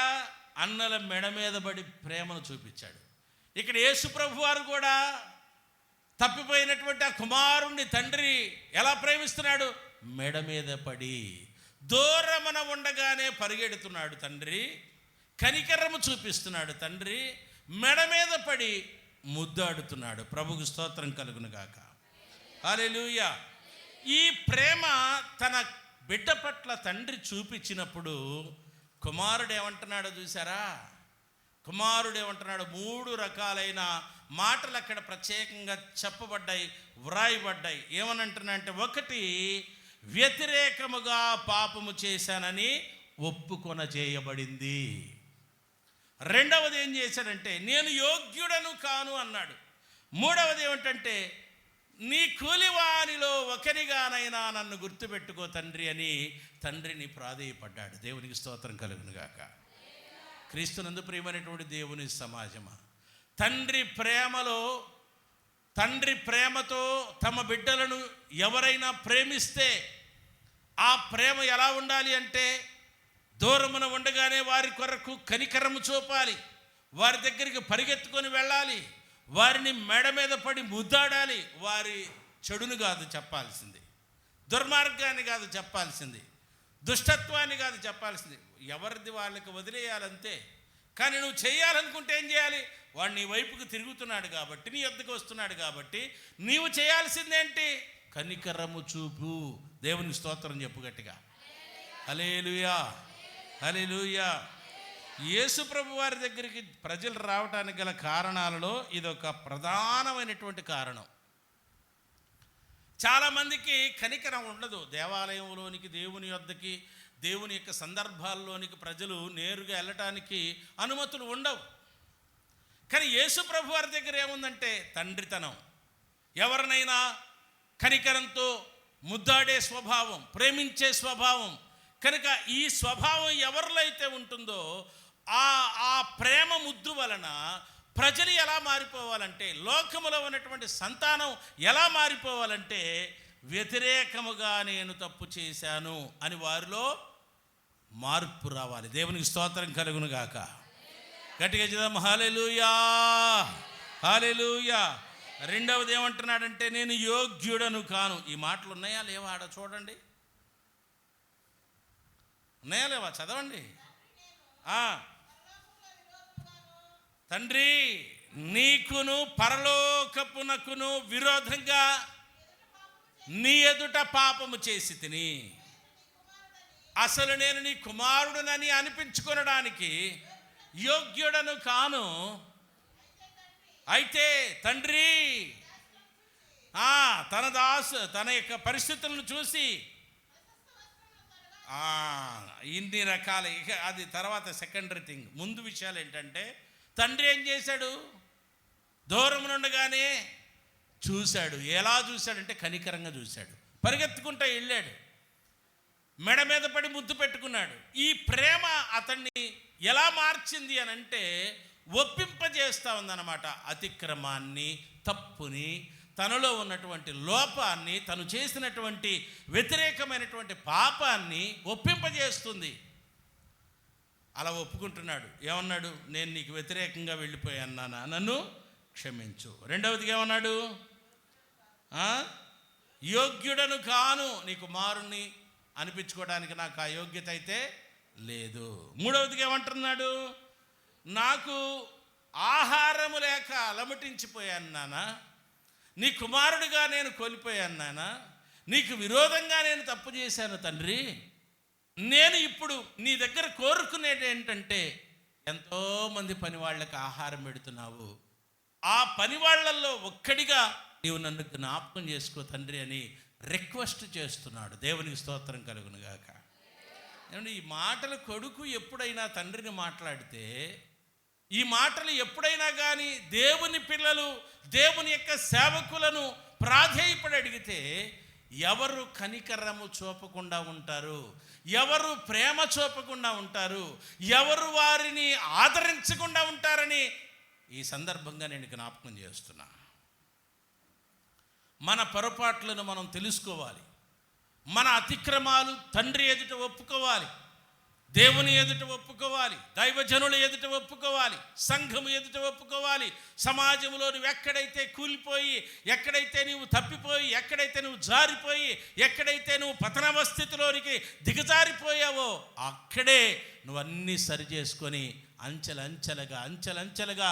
Speaker 1: అన్నల మెడ మీద పడి ప్రేమను చూపించాడు. ఇక్కడ యేసు ప్రభు వారు కూడా తప్పిపోయినటువంటి ఆ కుమారుణ్ణి తండ్రి ఎలా ప్రేమిస్తున్నాడు? మెడ మీద పడి. దూరమున ఉండగానే పరిగెడుతున్నాడు తండ్రి, కనికరము చూపిస్తున్నాడు తండ్రి, మెడ మీద పడి ముద్దాడుతున్నాడు. ప్రభుకు స్తోత్రం కలుగును గాక. హల్లెలూయా. ఈ ప్రేమ తన బిడ్డ పట్ల తండ్రి చూపించినప్పుడు కుమారుడు ఏమంటున్నాడో చూసారా? కుమారుడు ఏమంటున్నాడు? 3 రకాలైన మాటలు అక్కడ ప్రత్యేకంగా చెప్పబడ్డాయి, వ్రాయబడ్డాయి. ఏమనంటున్నాడంటే, ఒకటి, వ్యతిరేకముగా పాపము చేశానని ఒప్పుకొన చేయబడింది. రెండవది ఏం చేశాడంటే, నేను యోగ్యుడను కాను అన్నాడు. మూడవది ఏమిటంటే, నీ కూలివానిలో ఒకరిగానైనా నన్ను గుర్తుపెట్టుకో తండ్రి అని తండ్రిని ప్రాధేయపడ్డాడు. దేవునికి స్తోత్రం కలుగును గాక. క్రీస్తునందు ప్రియమైనటువంటి దేవుని సమాజమా, తండ్రి ప్రేమతో తమ బిడ్డలను ఎవరైనా ప్రేమిస్తే ఆ ప్రేమ ఎలా ఉండాలి అంటే, దూరమున ఉండగానే వారి కొరకు కనికరము చూపాలి, వారి దగ్గరికి పరిగెత్తుకొని వెళ్ళాలి, వారిని మెడ మీద పడి ముద్దాడాలి. వారి చెడును కాదు చెప్పాల్సింది, దుర్మార్గాన్ని కాదు చెప్పాల్సింది, దుష్టత్వాన్ని కాదు చెప్పాల్సింది, ఎవరిది వాళ్ళకి వదిలేయాలంతే. కానీ నువ్వు చేయాలనుకుంటే ఏం చేయాలి? వాడు నీ వైపుకు తిరుగుతున్నాడు కాబట్టి, నీ యొద్దకు వస్తున్నాడు కాబట్టి నీవు చేయాల్సిందేంటి? కనికరము చూపు. దేవుని స్తోత్రం చెప్పు గట్టిగా. హల్లెలూయా, హల్లెలూయా. యేసు ప్రభు వారి దగ్గరికి ప్రజలు రావడానికి గల కారణాలలో ఇదొక ప్రధానమైనటువంటి కారణం. చాలామందికి కనికరం ఉండదు. దేవాలయంలోనికి, దేవుని యొద్దకి, దేవుని యొక్క సందర్భాల్లోనికి ప్రజలు నేరుగా వెళ్ళటానికి అనుమతులు ఉండవు. కానీ యేసు ప్రభు వారి దగ్గర ఏముందంటే తండ్రితనం. ఎవరినైనా కనికరంతో ముద్దాడే స్వభావం, ప్రేమించే స్వభావం. కనుక ఈ స్వభావం ఎవరిలో అయితే ఉంటుందో ఆ ప్రేమ ముద్దు వలన ప్రజలు ఎలా మారిపోవాలంటే, లోకములో ఉన్నటువంటి సంతానం ఎలా మారిపోవాలంటే, వ్యతిరేకముగా నేను తప్పు చేశాను అని వారిలో మార్పు రావాలి. దేవునికి స్తోత్రం కలుగును గాక. గట్టిగా చేద్దాం. హల్లెలూయా, హల్లెలూయా. రెండవది ఏమంటున్నాడంటే, నేను యోగ్యుడను కాను. ఈ మాటలు ఉన్నాయా లేవా? ఆడ చూడండి, ఉన్నాయా లేవా? చదవండి. తండ్రి, నీకును పరలోకపునకును విరోధంగా నీ ఎదుట పాపము చేసి తిని, అసలు నేను నీ కుమారుడునని అనిపించుకొనడానికి యోగ్యుడను కాను. అయితే తండ్రి తన యొక్క పరిస్థితులను చూసి ఇన్ని రకాల, ఇక అది తర్వాత సెకండరీ థింగ్. ముందు విషయాలు ఏంటంటే, తండ్రి ఏం చేశాడు? దూరం నుండగానే చూశాడు. ఎలా చూశాడంటే కనికరంగా చూశాడు. పరిగెత్తుకుంటూ వెళ్ళాడు, మెడ మీద పడి ముద్దు పెట్టుకున్నాడు. ఈ ప్రేమ అతన్ని ఎలా మార్చింది అని అంటే, ఒప్పింపజేస్తూ ఉందన్నమాట. అతిక్రమాన్ని, తప్పుని, తనలో ఉన్నటువంటి లోపాన్ని, తను చేసినటువంటి వ్యతిరేకమైనటువంటి పాపాన్ని ఒప్పింపజేస్తుంది. అలా ఒప్పుకుంటున్నాడు. ఏమన్నాడు? నేను నీకు వ్యతిరేకంగా వెళ్ళిపోయాను నాన్న, నన్ను క్షమించు. రెండవదిగా ఏమన్నాడు? యోగ్యుడను కాను, నీ కుమారుణ్ణి అనిపించుకోవడానికి నాకు ఆ యోగ్యత అయితే లేదు. మూడవదిగా ఏమంటున్నాడు? నాకు ఆహారము లేక అలమటించిపోయాను నాన్న, నీ కుమారుడిగా నేను కోల్పోయాను నాన్న, నీకు విరోధంగా నేను తప్పు చేశాను తండ్రి. నేను ఇప్పుడు నీ దగ్గర కోరుకునేది ఏంటంటే, ఎంతోమంది పని వాళ్ళకి ఆహారం పెడుతున్నావు, ఆ పని వాళ్ళల్లో ఒక్కడిగా నీవు నన్ను జ్ఞాపకం చేసుకో తండ్రి అని రిక్వెస్ట్ చేస్తున్నాడు. దేవునికి స్తోత్రం కలుగును గాక. ఏమంటే ఈ మాటలు కొడుకు ఎప్పుడైనా తండ్రిని మాట్లాడితే, ఈ మాటలు ఎప్పుడైనా కానీ దేవుని పిల్లలు, దేవుని యొక్క సేవకులను ప్రాధేయపడి అడిగితే, ఎవరు కనికరము చూపకుండా ఉంటారు, ఎవరు ప్రేమ చూపకుండా ఉంటారు, ఎవరు వారిని ఆదరించకుండా ఉంటారని ఈ సందర్భంగా నేను జ్ఞాపకం చేస్తున్నా. మన పొరపాట్లను మనం తెలుసుకోవాలి. మన అతిక్రమాలు తండ్రి ఎదుట ఒప్పుకోవాలి, దేవుని ఎదుట ఒప్పుకోవాలి, దైవజనుల ఎదుట ఒప్పుకోవాలి, సంఘము ఎదుట ఒప్పుకోవాలి. సమాజంలో నువ్వు ఎక్కడైతే కూలిపోయి, ఎక్కడైతే నువ్వు తప్పిపోయి, ఎక్కడైతే నువ్వు జారిపోయి, ఎక్కడైతే నువ్వు పతనవస్థితిలోనికి దిగజారిపోయావో అక్కడే నువ్వు అన్నీ సరి చేసుకొని అంచెలంచెలుగా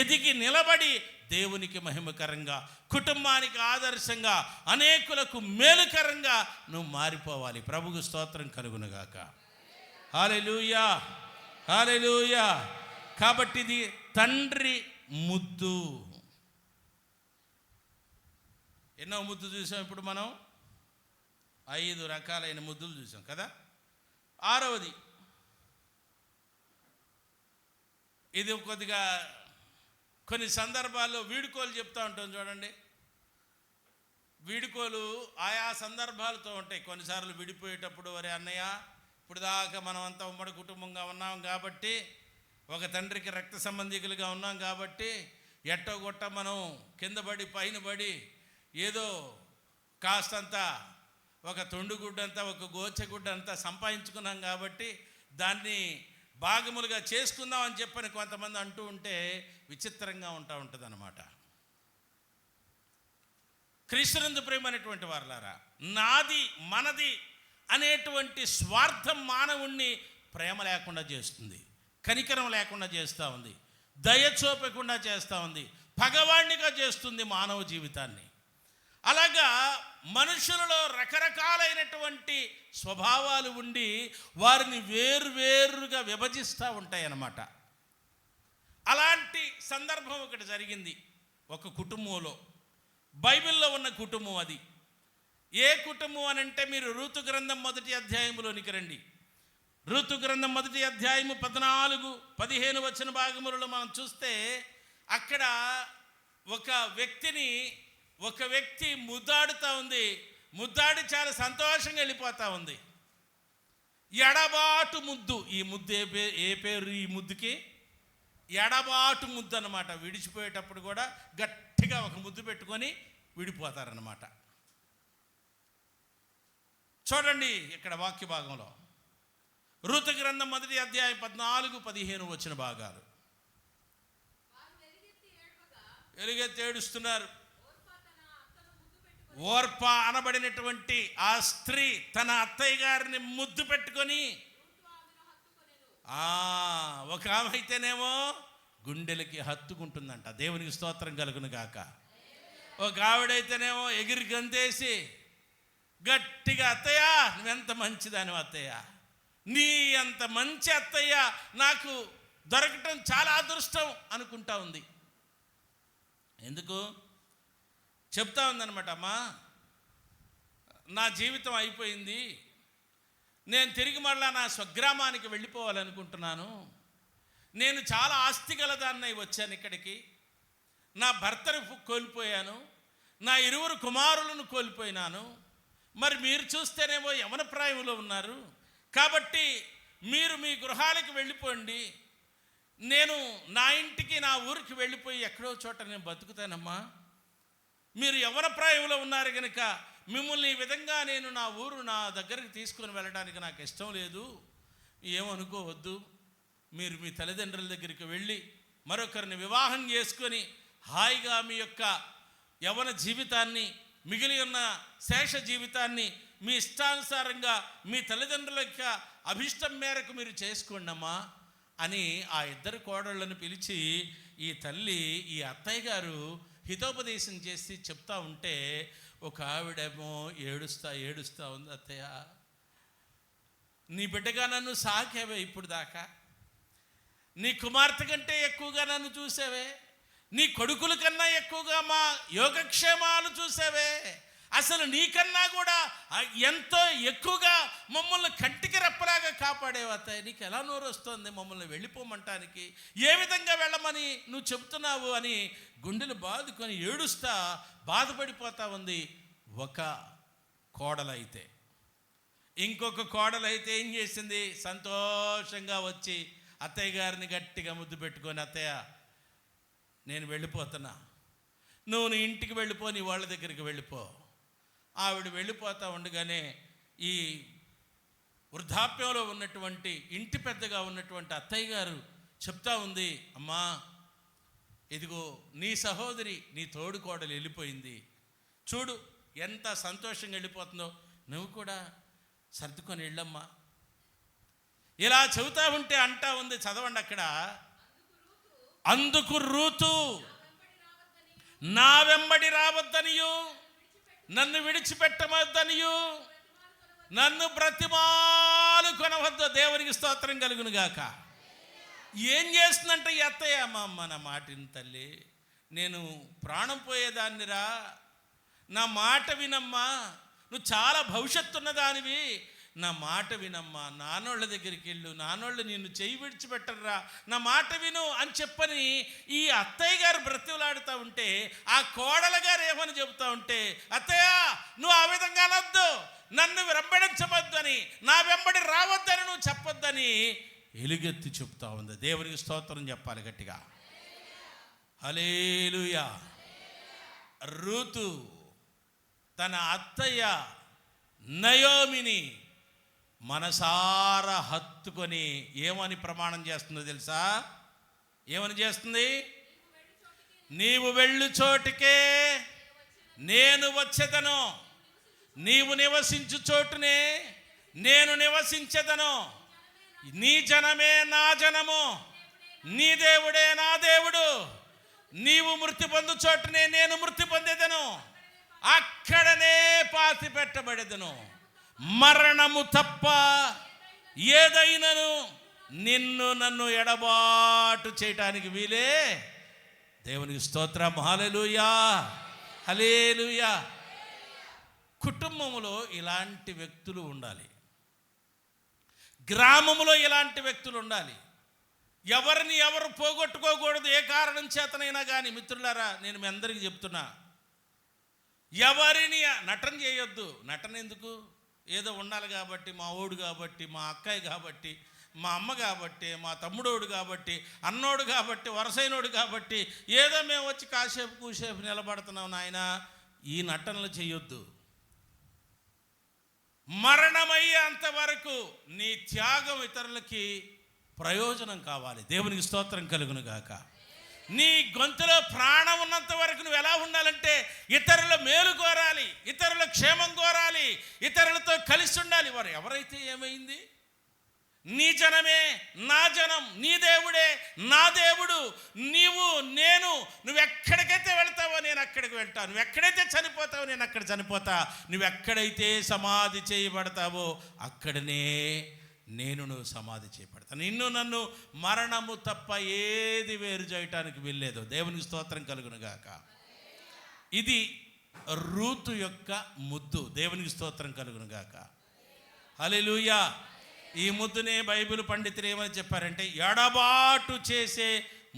Speaker 1: ఎదిగి నిలబడి దేవునికి మహిమకరంగా, కుటుంబానికి ఆదర్శంగా, అనేకులకు మేలుకరంగా నువ్వు మారిపోవాలి. ప్రభువుకు స్తోత్రం కలుగునుగాక. హల్లెలూయా, హల్లెలూయా. కాబట్టి ఇది తండ్రి ముద్దు. ఎన్నో ముద్దు చూసాం ఇప్పుడు మనం, 5 రకాలైన ముద్దులు చూసాం కదా. 6వది, ఇది కొద్దిగా కొన్ని సందర్భాల్లో వీడుకోలు చెప్తూ ఉంటాం చూడండి. వీడుకోలు ఆయా సందర్భాలతో ఉంటాయి. కొన్నిసార్లు విడిపోయేటప్పుడు, వరే అన్నయ్య, ఇప్పుడు దాకా మనం అంతా ఉమ్మడి కుటుంబంగా ఉన్నాం కాబట్టి, ఒక తండ్రికి రక్త సంబంధికులుగా ఉన్నాం కాబట్టి, ఎట్టో గొట్ట మనం కింద పడి పైన పడి ఏదో కాస్తంత ఒక తొండుగుడ్డంతా, ఒక గోచెగుడ్డంతా సంపాదించుకున్నాం కాబట్టి దాన్ని భాగములుగా చేసుకుందాం అని చెప్పని కొంతమంది అంటూ ఉంటే విచిత్రంగా ఉంటుంది అన్నమాట. క్రీస్తునందు ప్రేమైనటువంటి వారలారా, నాది మనది అనేటువంటి స్వార్థం మానవుణ్ణి ప్రేమ లేకుండా చేస్తుంది, కనికరం లేకుండా చేస్తూ ఉంది, దయ చూపకుండా చేస్తూ ఉంది, పగవాణ్ణిగా చేస్తుంది మానవ జీవితాన్ని. అలాగా మనుషులలో రకరకాలైనటువంటి స్వభావాలు ఉండి వారిని వేరువేరుగా విభజిస్తూ ఉంటాయి అన్నమాట. అలాంటి సందర్భం ఒకటి జరిగింది ఒక కుటుంబంలో, బైబిల్లో ఉన్న కుటుంబం. అది ఏ కుటుంబం అని అంటే మీరు రూతు గ్రంథం 1వ అధ్యాయంలోనికి రండి. రూతు గ్రంథం 1వ అధ్యాయము 14-15 వచ్చిన భాగములలో మనం చూస్తే అక్కడ ఒక వ్యక్తి ముద్దాడుతూ ఉంది. ముద్దాడి చాలా సంతోషంగా వెళ్ళిపోతూ ఉంది. ఎడబాటు ముద్దు. ఈ ముద్దు ఏ పేరు? ఈ ముద్దుకి ఎడబాటు ముద్దు అన్నమాట. విడిచిపోయేటప్పుడు కూడా గట్టిగా ఒక ముద్దు పెట్టుకొని విడిపోతారన్నమాట. చూడండి ఇక్కడ వాక్య భాగంలో రూతు గ్రంథం 1వ అధ్యాయం 14-15 వచ్చిన భాగాలు. ఎలుగెత్తి ఏడుస్తున్నారు. ఓర్పా అనబడినటువంటి ఆ స్త్రీ తన అత్తయ్య గారిని ముద్దు పెట్టుకొని, ఒక ఆమె అయితేనేమో గుండెలకి హత్తుకుంటుందంట. దేవునికి స్తోత్రం కలుగును గాక. ఒక ఆవిడైతేనేమో ఎగిరి గంతేసి గట్టిగా, అత్తయ్య నువ్వెంత మంచిదానివి అత్తయ్య, నీ అంత మంచి అత్తయ్య నాకు దొరకటం చాలా అదృష్టం అనుకుంటా ఉంది. ఎందుకు చెప్తా ఉందన్నమాట, అమ్మా నా జీవితం అయిపోయింది, నేను తిరిగి మళ్ళా నా స్వగ్రామానికి వెళ్ళిపోవాలనుకుంటున్నాను. నేను చాలా ఆస్తి గలదాన్నై వచ్చాను ఇక్కడికి. నా భర్తను కోల్పోయాను, నా 2 కుమారులను కోల్పోయినాను. మరి మీరు చూస్తేనేమో యవన ప్రాయంలో ఉన్నారు కాబట్టి మీరు మీ గృహాలకు వెళ్ళిపోండి, నేను నా ఇంటికి నా ఊరికి వెళ్ళిపోయి ఎక్కడో చోట నేను బతుకుతానమ్మా. మీరు యవన ప్రాయంలో ఉన్నారు కనుక మిమ్మల్ని ఈ విధంగా నేను నా ఊరు నా దగ్గరికి తీసుకొని వెళ్ళడానికి నాకు ఇష్టం లేదు, ఏమనుకోవద్దు. మీరు మీ తల్లిదండ్రుల దగ్గరికి వెళ్ళి మరొకరిని వివాహం చేసుకొని హాయిగా మీ యొక్క యవన జీవితాన్ని, మిగిలి ఉన్న శేష జీవితాన్ని మీ ఇష్టానుసారంగా మీ తల్లిదండ్రుల యొక్క అభిష్టం మేరకు మీరు చేసుకోండి అమ్మా అని ఆ 2 కోడళ్ళను పిలిచి ఈ తల్లి, ఈ అత్తయ్య గారు హితోపదేశం చేసి చెప్తా ఉంటే ఒక ఆవిడేమో ఏడుస్తా ఉంది. అత్తయ్య, నీ బిడ్డగా నన్ను సాకేవే ఇప్పుడు దాకా, నీ కుమార్తె కంటే ఎక్కువగా నన్ను చూసావే, నీ కొడుకుల కన్నా ఎక్కువగా మా యోగక్షేమాలు చూసావే, అసలు నీకన్నా కూడా ఎంతో ఎక్కువగా మమ్మల్ని కంటికి రెప్పలాగా కాపాడేవి అత్తయ్య, నీకు ఎలా నోరు వస్తుంది మమ్మల్ని వెళ్ళిపోమంటానికి, ఏ విధంగా వెళ్ళమని నువ్వు చెప్తున్నావు అని గుండెలు బాదుకొని ఏడుస్తా బాధపడిపోతా ఉంది ఒక కోడలైతే. ఇంకొక కోడలైతే ఏం చేసింది, సంతోషంగా వచ్చి అత్తయ్య గారిని గట్టిగా ముద్దు పెట్టుకొని, అత్తయ్య నేను వెళ్ళిపోతున్నా, నువ్వు నీ ఇంటికి వెళ్ళిపో, నీ వాళ్ళ దగ్గరికి వెళ్ళిపో. ఆవిడ వెళ్ళిపోతూ ఉండగానే ఈ వృద్ధాప్యంలో ఉన్నటువంటి ఇంటి పెద్దగా ఉన్నటువంటి అత్తయ్య గారు చెప్తా ఉంది, అమ్మా ఇదిగో నీ సహోదరి నీ తోడు కోడలు వెళ్ళిపోయింది, చూడు ఎంత సంతోషంగా వెళ్ళిపోతుందో, నువ్వు కూడా సర్దుకొని వెళ్ళమ్మా. ఇలా చెబుతా ఉంటే అంటా ఉంది, చదవండి అక్కడ. అందుకు రూతు నా వెంబడి రావద్దనియు, నన్ను విడిచిపెట్టవద్దనియు, నన్ను బ్రతిమాలు కొనవద్దు. దేవునికి స్తోత్రం కలుగును గాక. ఏం చేస్తుందంటే ఈ అత్తయ్య, అమ్మ నా మాటిని తల్లి, నేను ప్రాణం పోయేదాన్నిరా, నా మాట వినమ్మా, నువ్వు చాలా భవిష్యత్తు ఉన్నదానివి, నా మాట వినమ్మా, నాన్నోళ్ళ దగ్గరికి వెళ్ళు, నాన్నోళ్ళు నిన్ను చెయ్యి విడిచిపెట్టరురా, నా మాట విను అని చెప్పని ఈ అత్తయ్య గారు బ్రతిలాడుతూ ఉంటే ఆ కోడల గారు ఏమని చెబుతూ ఉంటే, అత్తయ్య నువ్వు ఆ విధంగా అనొద్దు, నన్ను వెంబడించవద్దని, నా వెంబడి రావద్దని నువ్వు చెప్పొద్దని ఎలుగెత్తి చెప్తా ఉంది. దేవునికి స్తోత్రం చెప్పాలి గట్టిగా. హల్లెలూయా. రూతు తన అత్తయ్య నయోమిని మనసారా హత్తుకొని ఏమని ప్రమాణం చేస్తుందో తెలుసా? ఏమని చేస్తుంది? నీవు వెళ్ళు చోటుకే నేను వచ్చేదను, నీవు నివసించు చోటునే నేను నివసించెదను, నీ జనమే నా జనము, నీ దేవుడే నా దేవుడు. నీవు మృతి పొందు చోటనే నేను మృతి పొందేదను, అక్కడనే పాతి పెట్టబడేదను. మరణము తప్ప ఏదైనను నిన్ను నన్ను ఎడబాటు చేయటానికి వీలే. దేవునికి స్తోత్రం. హల్లెలూయా, హల్లెలూయా. కుటుంబంలో ఇలాంటి వ్యక్తులు ఉండాలి, గ్రామంలో ఇలాంటి వ్యక్తులు ఉండాలి. ఎవరిని ఎవరు పోగొట్టుకోకూడదు, ఏ కారణం చేతనైనా కానీ. మిత్రులారా, నేను మీ అందరికీ చెప్తున్నా, ఎవరిని నటన చేయొద్దు. నటన ఎందుకు? ఏదో ఉండాలి కాబట్టి, మా ఓడు కాబట్టి, మా అక్కయ్య కాబట్టి, మా అమ్మ కాబట్టి, మా తమ్ముడోడు కాబట్టి, అన్నోడు కాబట్టి, వరసైనోడు కాబట్టి ఏదో మేము వచ్చి కాసేపు కూసేపు నిలబడుతున్నాం. నాయన, ఈ నటనలు చేయొద్దు. మరణమయ్యేంత వరకు నీ త్యాగం ఇతరులకి ప్రయోజనం కావాలి. దేవునికి స్తోత్రం కలుగును గాక. నీ గొంతులో ప్రాణం ఉన్నంత వరకు నువ్వు ఎలా ఉండాలంటే ఇతరుల మేలు కోరాలి, ఇతరుల క్షేమం కోరాలి, ఇతరులతో కలిసి ఉండాలి. వారు ఎవరైతే ఏమైంది? నీ జనమే నా జనం, నీ దేవుడే నా దేవుడు. నువ్వెక్కడికైతే వెళ్తావో నేను అక్కడికి వెళ్తాను, నువ్వెక్కడైతే చనిపోతావో నేను అక్కడ చనిపోతా, నువ్వెక్కడైతే సమాధి చేయబడతావో అక్కడనే నువ్వు సమాధి చేయబడతాను. నిన్ను నన్ను మరణము తప్ప ఏది వేరు చేయటానికి వీల్లేదు. దేవునికి స్తోత్రం కలుగును గాక. ఇది రూతు యొక్క ముద్దు. దేవునికి స్తోత్రం కలుగును గాక. హల్లెలూయా. ఈ ముద్దునే బైబిల్ పండితులు ఏమని చెప్పారంటే ఎడబాటు చేసే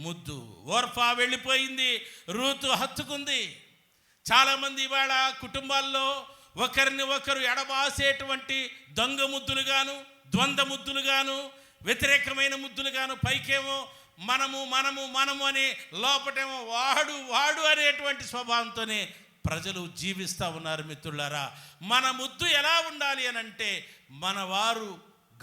Speaker 1: ముద్దు. ఓర్ఫా వెళ్ళిపోయింది, రూతు హత్తుకుంది. చాలామంది ఇవాళ కుటుంబాల్లో ఒకరిని ఒకరు ఎడబాసేటువంటి దొంగ ముద్దులుగాను, ద్వంద్వ ముద్దులుగాను, వ్యతిరేకమైన ముద్దులుగాను, పైకేమో మనము మనము మనము అని లోపటేమో వాడు అనేటువంటి స్వభావంతోనే ప్రజలు జీవిస్తూ ఉన్నారు. మిత్రులారా, మన ముద్దు ఎలా ఉండాలి అని అంటే మన వారు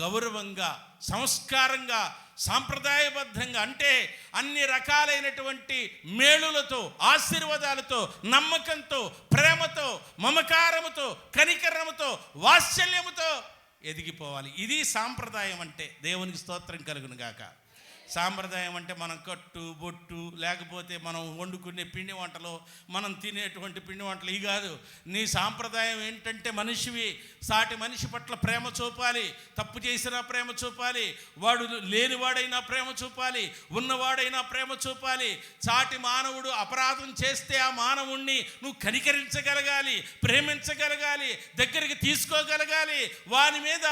Speaker 1: గౌరవంగా, సంస్కారంగా, సాంప్రదాయబద్ధంగా, అంటే అన్ని రకాలైనటువంటి మేలులతో, ఆశీర్వాదాలతో, నమ్మకంతో, ప్రేమతో, మమకారముతో, కనికరముతో, వాత్సల్యముతో ఎదిగిపోవాలి. ఇది సాంప్రదాయం అంటే. దేవునికి స్తోత్రం కలుగును గాక. సాంప్రదాయం అంటే మనం కట్టు బొట్టు, లేకపోతే మనం వండుకునే పిండి వంటలు, మనం తినేటువంటి పిండి వంటలు ఇవి కాదు. నీ సాంప్రదాయం ఏంటంటే మనిషివి, సాటి మనిషి పట్ల ప్రేమ చూపాలి, తప్పు చేసినా ప్రేమ చూపాలి, వాడు లేనివాడైనా ప్రేమ చూపాలి, ఉన్నవాడైనా ప్రేమ చూపాలి. సాటి మానవుడు అపరాధం చేస్తే ఆ మానవుణ్ణి నువ్వు కనికరించగలగాలి, ప్రేమించగలగాలి, దగ్గరికి తీసుకోగలగాలి. వాని మీద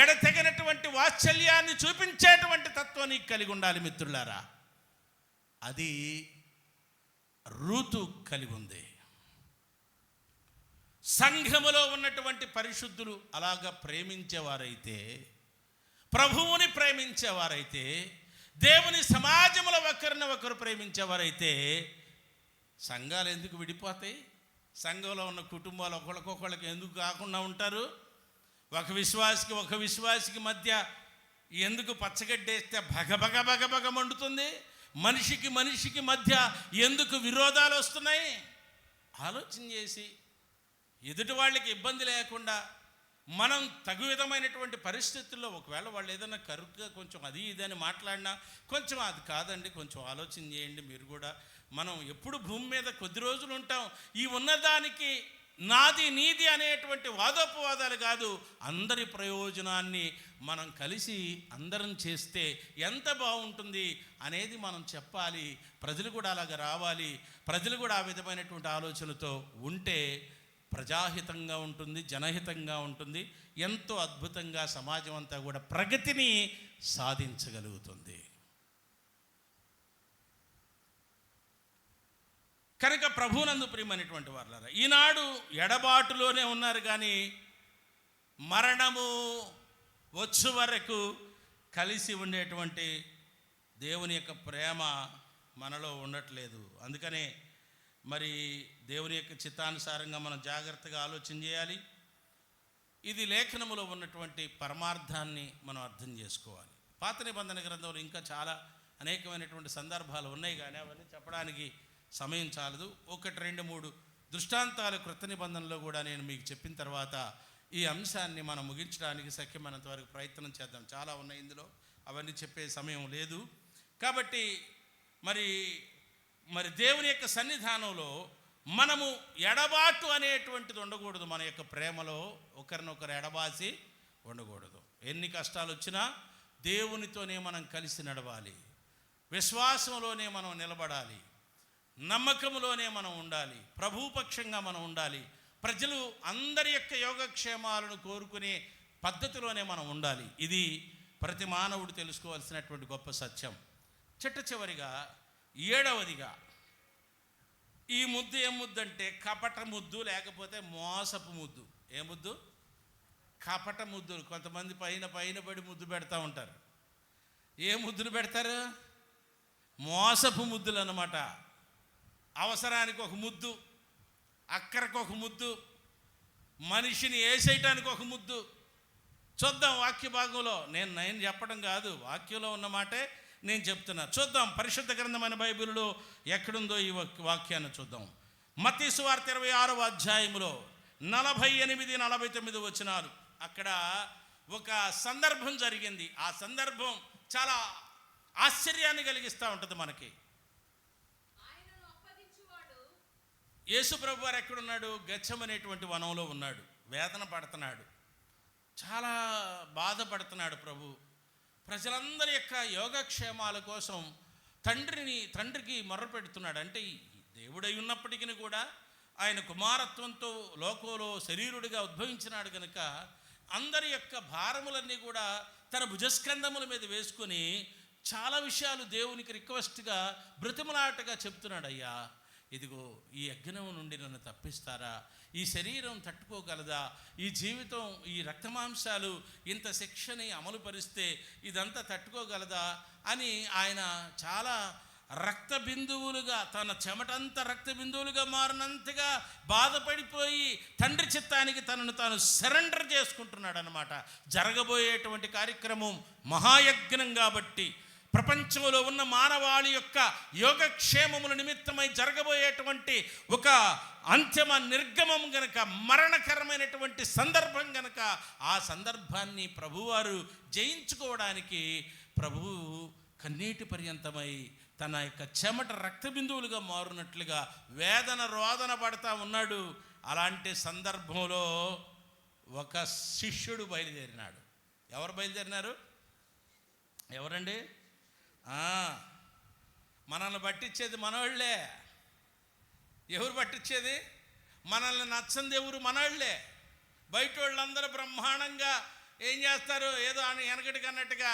Speaker 1: ఎడతెగనటువంటి వాత్సల్యాన్ని చూపించేటువంటి తత్వం నీకు కలిగి ఉండాలి. మిత్రులారా, అది రూతు కలిగి ఉంది. సంఘములో ఉన్నటువంటి పరిశుద్ధులు అలాగా ప్రేమించేవారైతే, ప్రభువుని ప్రేమించేవారైతే, దేవుని సమాజంలో ఒకరిని ఒకరు ప్రేమించేవారైతే సంఘాలు ఎందుకు విడిపోతాయి? సంఘంలో ఉన్న కుటుంబాలు ఒకళ్ళకొకళ్ళకి ఎందుకు కాకుండా ఉంటారు? ఒక విశ్వాసికి మధ్య ఎందుకు పచ్చగడ్డేస్తే భగభగ మండుతుంది? మనిషికి మధ్య ఎందుకు విరోధాలు వస్తున్నాయి? ఆలోచన చేసి ఎదుటి వాళ్ళకి ఇబ్బంది లేకుండా మనం తగు విధమైనటువంటి పరిస్థితుల్లో, ఒకవేళ వాళ్ళు ఏదైనా కరుగ్గా కొంచెం అది ఇదని మాట్లాడినా, కొంచెం అది కాదండి, కొంచెం ఆలోచన చేయండి మీరు కూడా. మనం ఎప్పుడు భూమి మీద కొద్ది రోజులు ఉంటాం. ఈ ఉన్నదానికి నాది నీది అనేటువంటి వాదోపవాదాలు కాదు, అందరి ప్రయోజనాన్ని మనం కలిసి అందరం చేస్తే ఎంత బాగుంటుంది అనేది మనం చెప్పాలి. ప్రజలు కూడా అలాగ రావాలి. ప్రజలు కూడా ఆ విధమైనటువంటి ఆలోచనతో ఉంటే ప్రజాహితంగా ఉంటుంది, జనహితంగా ఉంటుంది. ఎంతో అద్భుతంగా సమాజం అంతా కూడా ప్రగతిని సాధించగలుగుతుంది. కనుక ప్రభువునందు ప్రియమైనటువంటి వారులారా, ఈనాడు ఎడబాటులోనే ఉన్నారు, కానీ మరణము వచ్చు వరకు కలిసి ఉండేటువంటి దేవుని యొక్క ప్రేమ మనలో ఉండట్లేదు. అందుకనే మరి దేవుని యొక్క చిత్తానుసారంగా మనం జాగ్రత్తగా ఆలోచన చేయాలి. ఇది లేఖనములో ఉన్నటువంటి పరమార్థాన్ని మనం అర్థం చేసుకోవాలి. పాత నిబంధన గ్రంథంలో ఇంకా చాలా అనేకమైనటువంటి సందర్భాలు ఉన్నాయి, కానీ అవన్నీ చెప్పడానికి సమయం చాలదు. 1, 2, 3 దృష్టాంతాలు క్రొత్త నిబంధనలో కూడా నేను మీకు చెప్పిన తర్వాత ఈ అంశాన్ని మనం ముగించడానికి సఖ్యమైనంత వరకు ప్రయత్నం చేద్దాం. చాలా ఉన్నాయి ఇందులో, అవన్నీ చెప్పే సమయం లేదు. కాబట్టి మరి దేవుని యొక్క సన్నిధానంలో మనము ఎడబాటు అనేటువంటిది ఉండకూడదు. మన యొక్క ప్రేమలో ఒకరినొకరు ఎడబాసి ఉండకూడదు. ఎన్ని కష్టాలు వచ్చినా దేవునితోనే మనం కలిసి నడవాలి, విశ్వాసంలోనే మనం నిలబడాలి, నమ్మకంలోనే మనం ఉండాలి, ప్రభుపక్షంగా మనం ఉండాలి, ప్రజలు అందరి యొక్క యోగక్షేమాలను కోరుకునే పద్ధతిలోనే మనం ఉండాలి. ఇది ప్రతి మానవుడు తెలుసుకోవాల్సినటువంటి గొప్ప సత్యం. చివరిగా 7వదిగా, ఈ ముద్దు ఏ ముద్దు అంటే కపట ముద్దు, లేకపోతే మోసపు ముద్దు. ఏ ముద్దు? కపట ముద్దులు. కొంతమంది పైన పడి ముద్దు పెడతా ఉంటారు. ఏ ముద్దులు పెడతారు? మోసపు ముద్దులు అన్నమాట. అవసరానికి ఒక ముద్దు, అక్కరకు ఒక ముద్దు, మనిషిని వేసేయటానికి ఒక ముద్దు. చూద్దాం వాక్య భాగంలో. నేను చెప్పడం కాదు, వాక్యంలో ఉన్న మాటే నేను చెప్తున్నా. చూద్దాం పరిశుద్ధ గ్రంథమైన బైబిల్లో ఎక్కడుందో ఈ వాక్యాన్ని చూద్దాం. మత్తయి సువార్త 26వ అధ్యాయంలో 48-49 వచనాలు. అక్కడ ఒక సందర్భం జరిగింది. ఆ సందర్భం చాలా ఆశ్చర్యాన్ని కలిగిస్తూ ఉంటుంది మనకి. యేసు ప్రభు వారు ఎక్కడున్నాడు? గెత్సెమనేటువంటి వనంలో ఉన్నాడు. వేదన పడుతున్నాడు, చాలా బాధపడుతున్నాడు ప్రభు. ప్రజలందరి యొక్క యోగక్షేమాల కోసం తండ్రికి మొర్రపెడుతున్నాడు. అంటే దేవుడై ఉన్నప్పటికీ కూడా ఆయన కుమారత్వంతో లోకంలో శరీరుడిగా ఉద్భవించినాడు కనుక అందరి యొక్క భారములన్నీ కూడా తన భుజస్కంధముల మీద వేసుకొని చాలా విషయాలు దేవునికి రిక్వెస్ట్గా బ్రతిమలాటగా చెప్తున్నాడు. అయ్యా, ఇదిగో ఈ యజ్ఞం నుండి నన్ను తప్పిస్తారా? ఈ శరీరం తట్టుకోగలదా? ఈ జీవితం, ఈ రక్తమాంసాలు ఇంత శిక్షని అమలు పరిస్తే ఇదంతా తట్టుకోగలదా అని ఆయన చాలా రక్త బిందువులుగా, తన చెమటంతా రక్త బిందువులుగా మారినంతగా బాధపడిపోయి తండ్రి చిత్తానికి తనను తాను సరెండర్ చేసుకుంటున్నాడు అన్నమాట. జరగబోయేటువంటి కార్యక్రమం మహాయజ్ఞం కాబట్టి, ప్రపంచంలో ఉన్న మానవాళి యొక్క యోగక్షేమముల నిమిత్తమై జరగబోయేటువంటి ఒక అంతిమ నిర్గమం గనక, మరణకరమైనటువంటి సందర్భం గనక, ఆ సందర్భాన్ని ప్రభువారు జయించుకోవడానికి ప్రభువు కన్నీటి పర్యంతమై తన యొక్క చెమట రక్త బిందువులుగా మారునట్లుగా వేదన రోదన పడతా ఉన్నాడు. అలాంటి సందర్భంలో ఒక శిష్యుడు బయలుదేరినాడు. ఎవరు బయలుదేరినారు? ఎవరండి? మనల్ని పట్టించేది మనవాళ్లే. ఎవరు పట్టించేది? మనల్ని నచ్చంది ఎవరు? మనవాళ్లే. బయట వాళ్ళందరూ బ్రహ్మాండంగా ఏం చేస్తారు? ఏదో వెనకటికి అన్నట్టుగా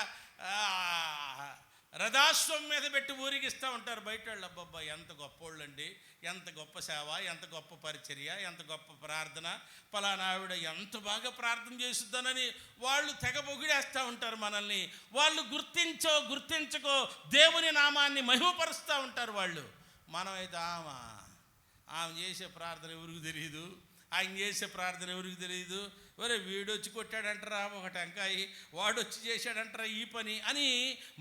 Speaker 1: రథాశ్వం మీద పెట్టి ఊరిగిస్తూ ఉంటారు బయట వాళ్ళు. అబ్బబ్బా, ఎంత గొప్పోళ్ళండి, ఎంత గొప్ప సేవ, ఎంత గొప్ప పరిచర్య, ఎంత గొప్ప ప్రార్థన, పలానా ఆవిడ ఎంత బాగా ప్రార్థన చేస్తుందనని వాళ్ళు తెగ పొగిడేస్తూ ఉంటారు మనల్ని. వాళ్ళు గుర్తించకో దేవుని నామాన్ని మహిమపరుస్తూ ఉంటారు వాళ్ళు. మనమైతే ఆమె చేసే ప్రార్థన ఎవరికి తెలియదు, ఆయన చేసే ప్రార్థన ఎవరికి తెలియదు. ఒరే, వీడొచ్చి కొట్టాడంటారా ఒక టెంకాయి, వాడొచ్చి చేశాడంటారా ఈ పని అని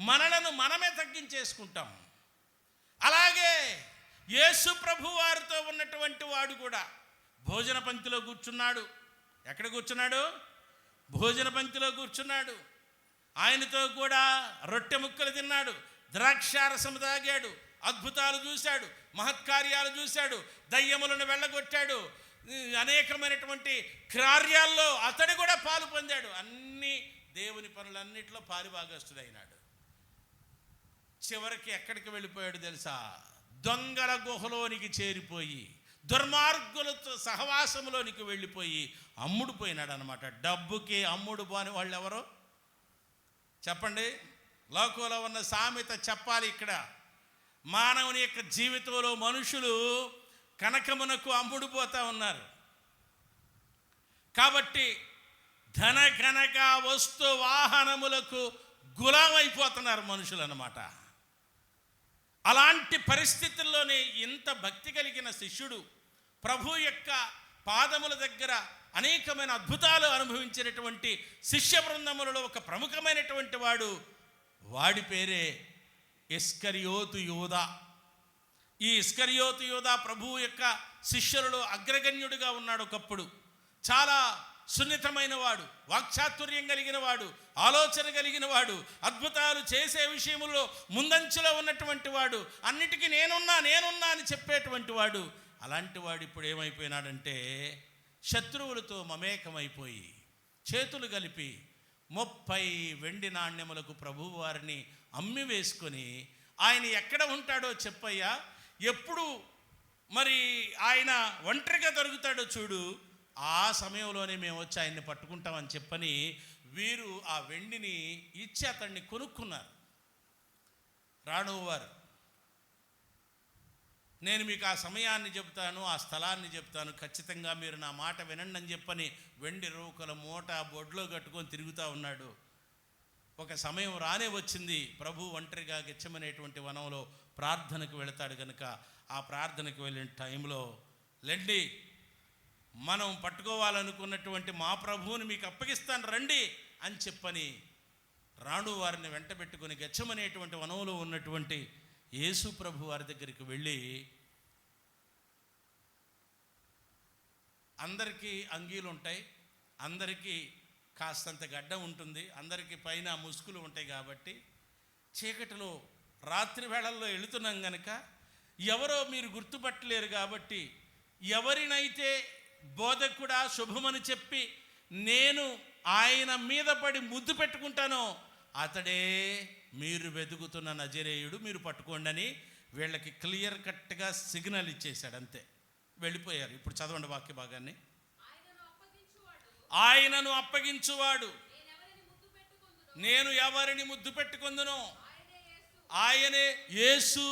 Speaker 1: మనలను మనమే తగ్గించేసుకుంటాం. అలాగే యేసు ప్రభు వారితో ఉన్నటువంటి వాడు కూడా భోజన పంక్తిలో కూర్చున్నాడు. ఎక్కడ కూర్చున్నాడు? భోజన పంక్తిలో కూర్చున్నాడు. ఆయనతో కూడా రొట్టె ముక్కలు తిన్నాడు, ద్రాక్షారసము తాగాడు, అద్భుతాలు చూశాడు, మహత్కార్యాలు చూశాడు, దయ్యములను వెళ్ళగొట్టాడు, అనేకమైనటువంటి కార్యాల్లో అతడు కూడా పాలు పొందాడు. అన్ని దేవుని పనులన్నింటిలో పాలుభాగస్తుడైనాడు. చివరికి ఎక్కడికి వెళ్ళిపోయాడు తెలుసా? దొంగల గుహలోనికి చేరిపోయి, దుర్మార్గులతో సహవాసంలోనికి వెళ్ళిపోయి అమ్ముడుపోయినాడు అనమాట. డబ్బుకి అమ్ముడు పోని వాళ్ళు ఎవరో చెప్పండి? లోకంలో ఉన్న సామెత చెప్పాలి ఇక్కడ. మానవుని యొక్క జీవితంలో మనుషులు కనకమునకు అమ్ముడుపోతూ ఉన్నారు. కాబట్టి ధన కనక వస్తు వాహనములకు గులామైపోతున్నారు మనుషులు అన్నమాట. అలాంటి పరిస్థితుల్లోనే ఇంత భక్తి కలిగిన శిష్యుడు ప్రభు యొక్క పాదముల దగ్గర అనేకమైన అద్భుతాలు అనుభవించినటువంటి శిష్య బృందములలో ఒక ప్రముఖమైనటువంటి వాడి పేరే ఇస్కరియోతు యూదా. ఈ ఇస్కరియోతు యూదా ప్రభువు యొక్క శిష్యులలో అగ్రగణ్యుడిగా ఉన్నాడు. ఒకప్పుడు చాలా సున్నితమైన వాడు, వాక్చాతుర్యం కలిగిన వాడు, ఆలోచన కలిగిన వాడు, అద్భుతాలు చేసే విషయంలో ముందంచులో ఉన్నటువంటి వాడు, అన్నిటికీ నేనున్నా అని చెప్పేటువంటి వాడు. అలాంటి వాడు ఇప్పుడు ఏమైపోయినాడంటే శత్రువులతో మమేకమైపోయి చేతులు కలిపి 30 వెండి నాణ్యములకు ప్రభువు వారిని అమ్మి వేసుకొని, ఆయన ఎక్కడ ఉంటాడో చెప్పయ్యా, ఎప్పుడు మరి ఆయన ఒంటరిగా దొరుకుతాడో చూడు, ఆ సమయంలోనే మేము వచ్చి ఆయన్ని పట్టుకుంటామని చెప్పని వీరు ఆ వెండిని ఇచ్చి అతన్ని కొనుక్కున్నారు. రాణువారు, నేను మీకు ఆ సమయాన్ని చెప్తాను, ఆ స్థలాన్ని చెప్తాను, ఖచ్చితంగా మీరు నా మాట వినండి అని చెప్పని వెండి రూకల మూట బొడ్లో కట్టుకొని తిరుగుతూ ఉన్నాడు. ఒక సమయం రానే వచ్చింది, ప్రభు ఒంటరిగా గెచ్చమనేటువంటి వనంలో ప్రార్థనకు వెళతాడు కనుక ఆ ప్రార్థనకు వెళ్ళిన టైంలో, లెండి మనం పట్టుకోవాలనుకున్నటువంటి మా ప్రభువుని మీకు అప్పగిస్తాను రండి అని చెప్పని రాణు వారిని వెంట పెట్టుకుని గెచ్చమనేటువంటి వనంలో ఉన్నటువంటి యేసు ప్రభు వారి దగ్గరికి వెళ్ళి, అందరికీ అంగీలు ఉంటాయి, అందరికీ కాస్తంత గడ్డ ఉంటుంది, అందరికీ పైన ముసుగులు ఉంటాయి, కాబట్టి చీకటిలో రాత్రి వేళల్లో వెళుతున్నాం గనక ఎవరో మీరు గుర్తుపట్టలేరు, కాబట్టి ఎవరినైతే బోధకుడా శుభమని చెప్పి నేను ఆయన మీద పడి ముద్దు పెట్టుకుంటానో అతడే మీరు వెతుకుతున్న నజరేయుడు, మీరు పట్టుకోండి అని వీళ్ళకి క్లియర్ కట్గా సిగ్నల్ ఇచ్చేశాడు. అంతే, వెళ్ళిపోయారు. ఇప్పుడు చదవండి వాక్య భాగాన్ని. ఆయనను అప్పగించువాడు నేను ఎవరిని ముద్దు పెట్టుకుందునో ఆయనే యేసు,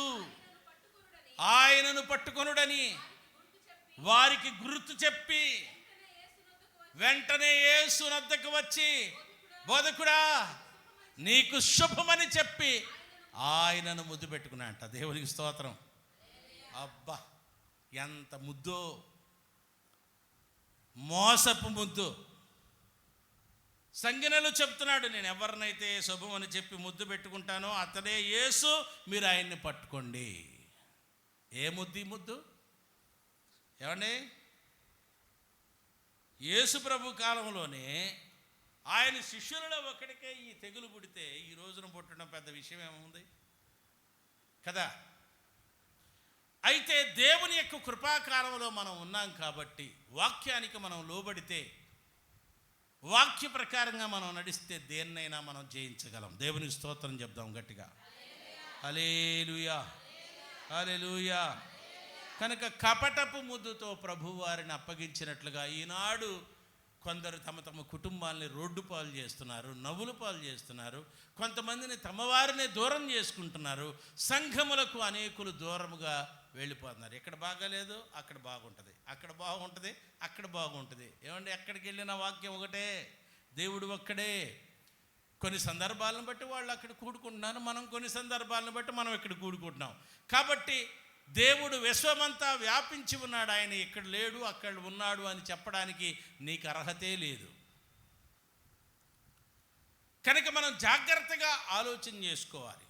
Speaker 1: ఆయనను పట్టుకొనుడని వారికి గుర్తు చెప్పి వెంటనే యేసు వద్దకు వచ్చి, బోధకుడా నీకు శుభమని చెప్పి ఆయనను ముద్దు పెట్టుకున్నా అంట. దేవునికి స్తోత్రం. అబ్బా ఎంత ముద్దో, మోసపు ముద్దు. సంజ్ఞలు చెప్తున్నాడు, నేను ఎవరినైతే శుభమని చెప్పి ముద్దు పెట్టుకుంటానో అతడే యేసు, మీరు ఆయన్ని పట్టుకోండి. ఏ ముద్దు? ఈ ముద్దు ఏమండి, యేసు ప్రభు కాలంలోనే ఆయన శిష్యులలో ఒకడికే ఈ తెగులు పుడితే ఈ రోజున పుట్టడం పెద్ద విషయం ఏముంది కదా. అయితే దేవుని యొక్క కృపాకాలంలో మనం ఉన్నాం కాబట్టి వాక్యానికి మనం లోబడితే, వాక్య ప్రకారంగా మనం నడిస్తే దేన్నైనా మనం జయించగలం. దేవునికి స్తోత్రం చెప్దాం గట్టిగా, హల్లెలూయా హల్లెలూయా. కనుక కపటపు ముద్దుతో ప్రభువారిని అప్పగించినట్లుగా ఈనాడు కొందరు తమ తమ కుటుంబాలని రోడ్డు పాలు చేస్తున్నారు, నవ్వుల పాలు చేస్తున్నారు, కొంతమందిని తమ వారిని దూరం చేసుకుంటున్నారు, సంఘములకు అనేకులు దూరముగా వెళ్ళిపోతున్నారు. ఎక్కడ బాగాలేదు అక్కడ బాగుంటుంది, అక్కడ బాగుంటుంది అక్కడ బాగుంటుంది. ఏమంటే ఎక్కడికి వెళ్ళిన వాక్యం ఒకటే, దేవుడు ఒక్కడే. కొన్ని సందర్భాలను బట్టి వాళ్ళు అక్కడ కూడుకుంటున్నారు, మనం కొన్ని సందర్భాలను బట్టి మనం ఇక్కడ కూడుకుంటున్నాం. కాబట్టి దేవుడు విశ్వమంతా వ్యాపించి ఉన్నాడు, ఆయన ఇక్కడ లేడు అక్కడ ఉన్నాడు అని చెప్పడానికి నీకు అర్హతే లేదు. కనుక మనం జాగ్రత్తగా ఆలోచన చేసుకోవాలి.